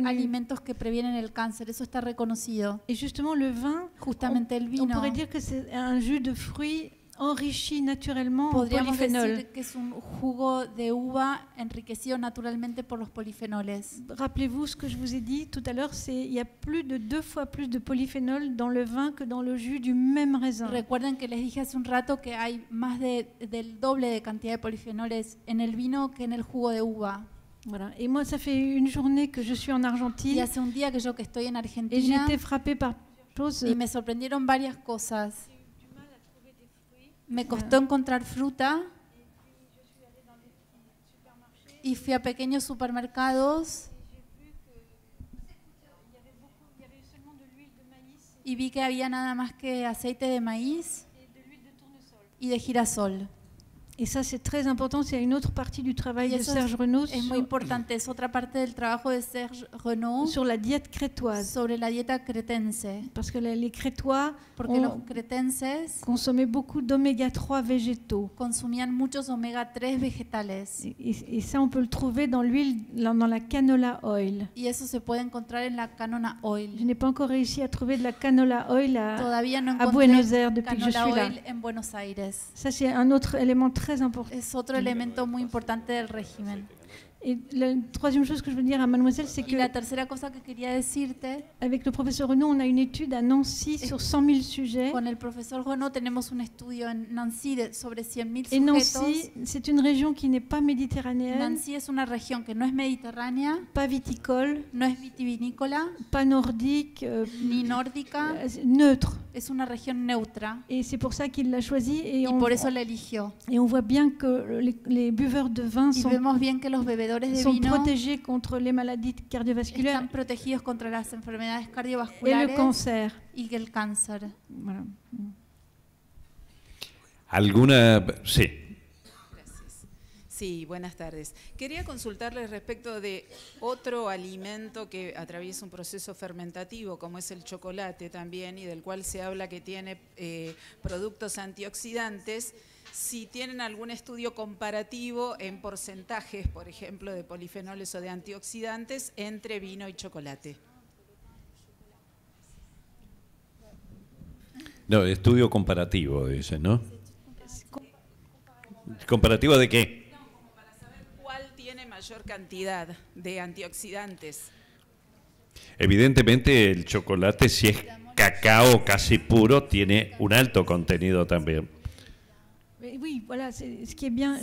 alimentos que previenen el cáncer, eso está reconocido. Et justement le vin, justamente el vino, on pourrait dire que c'est un jus de fruits enrichi naturellement en podríamos polyphénol. decir que es un jugo de uva enriquecido naturalmente por los polifenoles. Rappelez-vous ce que je vous ai dit tout à l'heure, il y a plus de 2 fois plus de polyphénol dans le vin que dans le jus du même raisin. Recuerden que les dije hace un rato que hay más del doble de cantidad de polifenoles en el vino que en el jugo de uva. Voilà. Et moi, ça fait une journée que je suis en Argentine. Y hace un día que yo estoy en Argentina. Et j'ai été frappée par choses. Y me sorprendieron varias cosas. Me costó encontrar fruta y fui a pequeños supermercados y vi que había nada más que aceite de maíz y de girasol. Et ça, c'est très important. C'est une autre partie du travail Y de eso Serge Renaud es muy importante, es otra parte del trabajo de Serge Renaud sur la diète crétoise. sobre la dieta cretense. Parce que les Crétois Porque los ont cretenses consommé beaucoup d'oméga 3 végétaux. consumían muchos omega 3 vegetales. Et ça, on peut le trouver dans l'huile, dans la canola oil. Y eso se puede encontrar en la canola Je oil. n'ai pas encore réussi à trouver de la canola oil Todavía no à Buenos Aires encontré depuis que je canola suis là. oil en Buenos Aires. Ça, c'est un autre élément très important. Es otro elemento muy importante del régimen. Et la troisième chose que je veux dire à mademoiselle, c'est Y la tercera cosa que quería decirte, qu'avec le professeur Renaud, on a une étude à Nancy sur 100 000 sujets. con el profesor Renaud tenemos un estudio en Nancy sobre 100.000 Et sujetos. Nancy, c'est une région qui n'est pas méditerranéenne, Nancy es una región que no es mediterránea, pas viticole, no es vitivinícola, pas nordique, ni nórdica, neutre. es una región neutra. Et c'est pour ça qu'il l'a choisi. Y por eso la eligió. Et on voit bien que les buveurs de vin Y vemos bien que los bebedores de sont vino protégés contre les maladies cardiovasculaires están protegidos contra las enfermedades et cardiovasculares le cancer. y el cáncer. Voilà. ¿Alguna? Sí. Sí, buenas tardes. Quería consultarles respecto de otro alimento que atraviesa un proceso fermentativo, como es el chocolate también, y del cual se habla que tiene productos antioxidantes. Si tienen algún estudio comparativo en porcentajes, por ejemplo, de polifenoles o de antioxidantes entre vino y chocolate. No, estudio comparativo, dice, ¿no? ¿Comparativo de qué? No, como para saber cuál tiene mayor cantidad de antioxidantes. Evidentemente el chocolate, si es cacao casi puro, tiene un alto contenido también. Oui, voilà, ce qui est bien.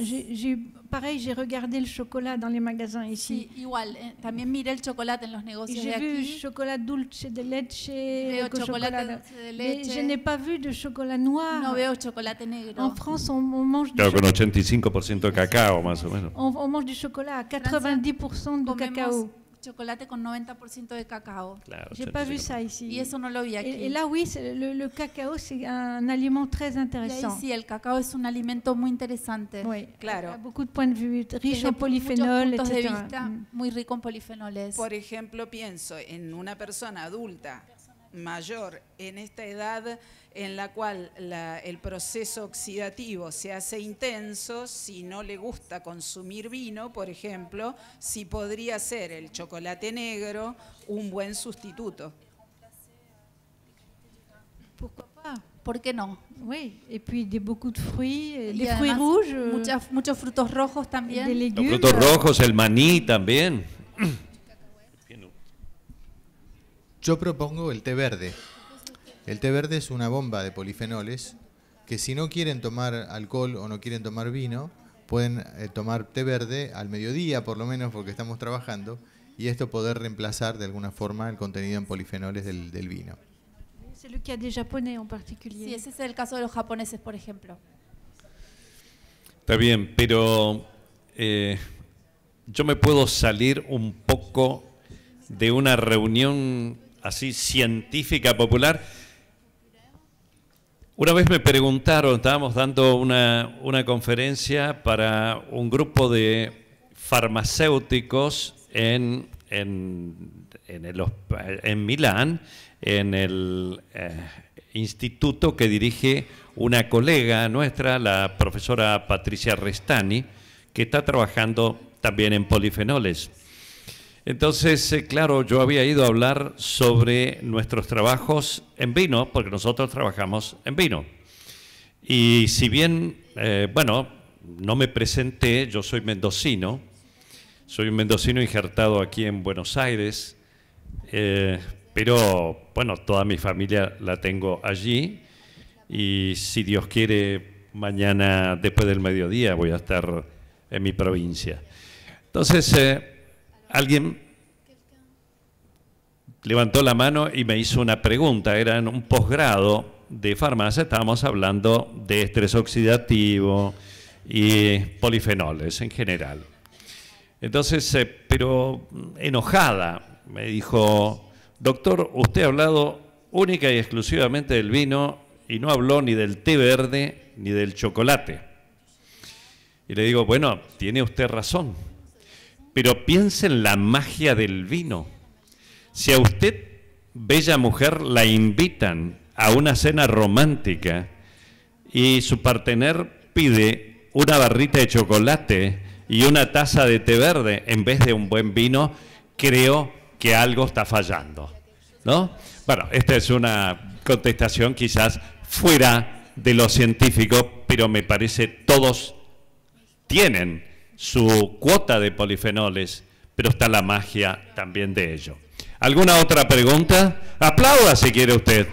Pareil, j'ai regardé le chocolat dans les magasins ici. Sí, igual, también miré el chocolate en los Et negocios de j'ai vu aquí. chocolat dulce de leche, Veo chocolate chocolat, dulce de mais leche. je n'ai pas vu de chocolat noir. No veo chocolate negro. En France, on mange du Claro, con chocolat. 85% de cacao, más o menos. On mange du chocolat à 90% de Comemos cacao. chocolate con 90% de cacao. Claro, J'ai pas vu ça ici. Y eso no lo vi aquí. Et là, oui, le cacao, c'est un aliment très Y ahí intéressant. sí, el cacao es un alimento muy interesante. Oui, Claro. à beaucoup de points de vue, riche Desde en polyphénol, muchos puntos de etc. vista, muy rico en polifenoles. Por ejemplo, pienso en una persona adulta mayor en esta edad en la cual el proceso oxidativo se hace intenso, si no le gusta consumir vino, por ejemplo, si podría ser el chocolate negro un buen sustituto. Pourquoi pas? ¿Por qué no? Oui, et puis beaucoup de fruits, Y des fruits además, rouges, muchos frutos rojos también. des Los légumes. frutos rojos, el maní también. Yo propongo el té verde. El té verde es una bomba de polifenoles que si no quieren tomar alcohol o no quieren tomar vino, pueden tomar té verde al mediodía por lo menos porque estamos trabajando y esto poder reemplazar de alguna forma el contenido en polifenoles del vino. C'est le cas des Japonais en particulier. Sí, ese es el caso de los japoneses, por ejemplo. Está bien, pero yo me puedo salir un poco de una reunión así científica popular. Una vez me preguntaron, estábamos dando una conferencia para un grupo de farmacéuticos en Milán, en el instituto que dirige una colega nuestra, la profesora Patricia Restani, que está trabajando también en polifenoles. Entonces, claro, yo había ido a hablar sobre nuestros trabajos en vino, porque nosotros trabajamos en vino. Y si bien, bueno, no me presenté, yo soy un mendocino injertado aquí en Buenos Aires, pero bueno, toda mi familia la tengo allí y si Dios quiere, mañana después del mediodía voy a estar en mi provincia. Entonces, alguien levantó la mano y me hizo una pregunta, era en un posgrado de farmacia, estábamos hablando de estrés oxidativo y polifenoles en general. Entonces, pero enojada, me dijo, doctor, usted ha hablado única y exclusivamente del vino y no habló ni del té verde ni del chocolate. Y le digo, bueno, tiene usted razón, pero piense en la magia del vino. Si a usted, bella mujer, la invitan a una cena romántica y su partener pide una barrita de chocolate y una taza de té verde en vez de un buen vino, creo que algo está fallando, ¿no? Bueno, esta es una contestación quizás fuera de lo científico, pero me parece todos tienen su cuota de polifenoles, pero está la magia también de ello. ¿Alguna otra pregunta? Aplauda si quiere usted.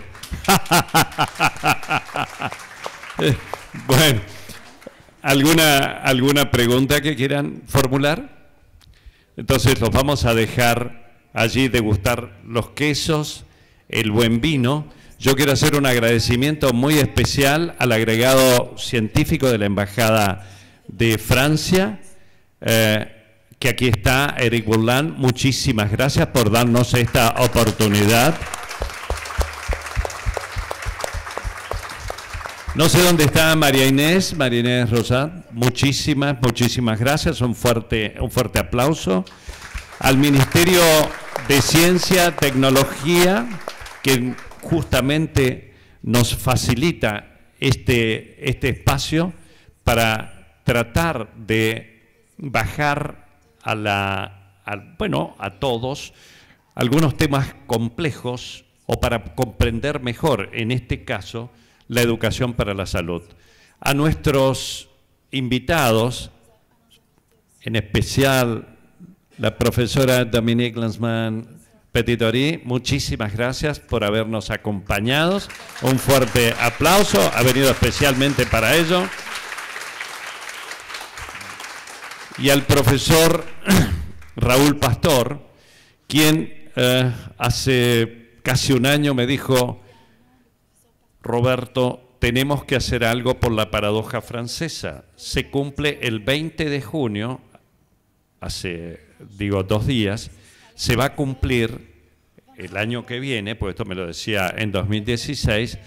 Bueno, ¿alguna pregunta que quieran formular? Entonces los vamos a dejar allí degustar los quesos, el buen vino. Yo quiero hacer un agradecimiento muy especial al agregado científico de la Embajada de Francia, que aquí está, Eric Bourland. Muchísimas gracias por darnos esta oportunidad. No sé dónde está María Inés Rosat. Muchísimas gracias. Un fuerte aplauso. Al Ministerio de Ciencia, Tecnología, que justamente nos facilita este espacio para tratar de bajar a todos algunos temas complejos o para comprender mejor, en este caso, la educación para la salud. A nuestros invitados, en especial la profesora Dominique Lanzmann-Petitory, muchísimas gracias por habernos acompañado. Un fuerte aplauso, ha venido especialmente para ello. Y al profesor Raúl Pastor, quien hace casi un año me dijo: Roberto, tenemos que hacer algo por la paradoja francesa. Se cumple el 20 de junio, hace, 2 días, se va a cumplir el año que viene, pues esto me lo decía en 2016,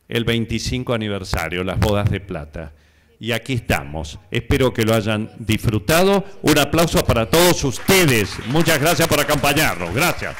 el 25 aniversario, las bodas de plata. Y aquí estamos. Espero que lo hayan disfrutado. Un aplauso para todos ustedes. Muchas gracias por acompañarnos. Gracias.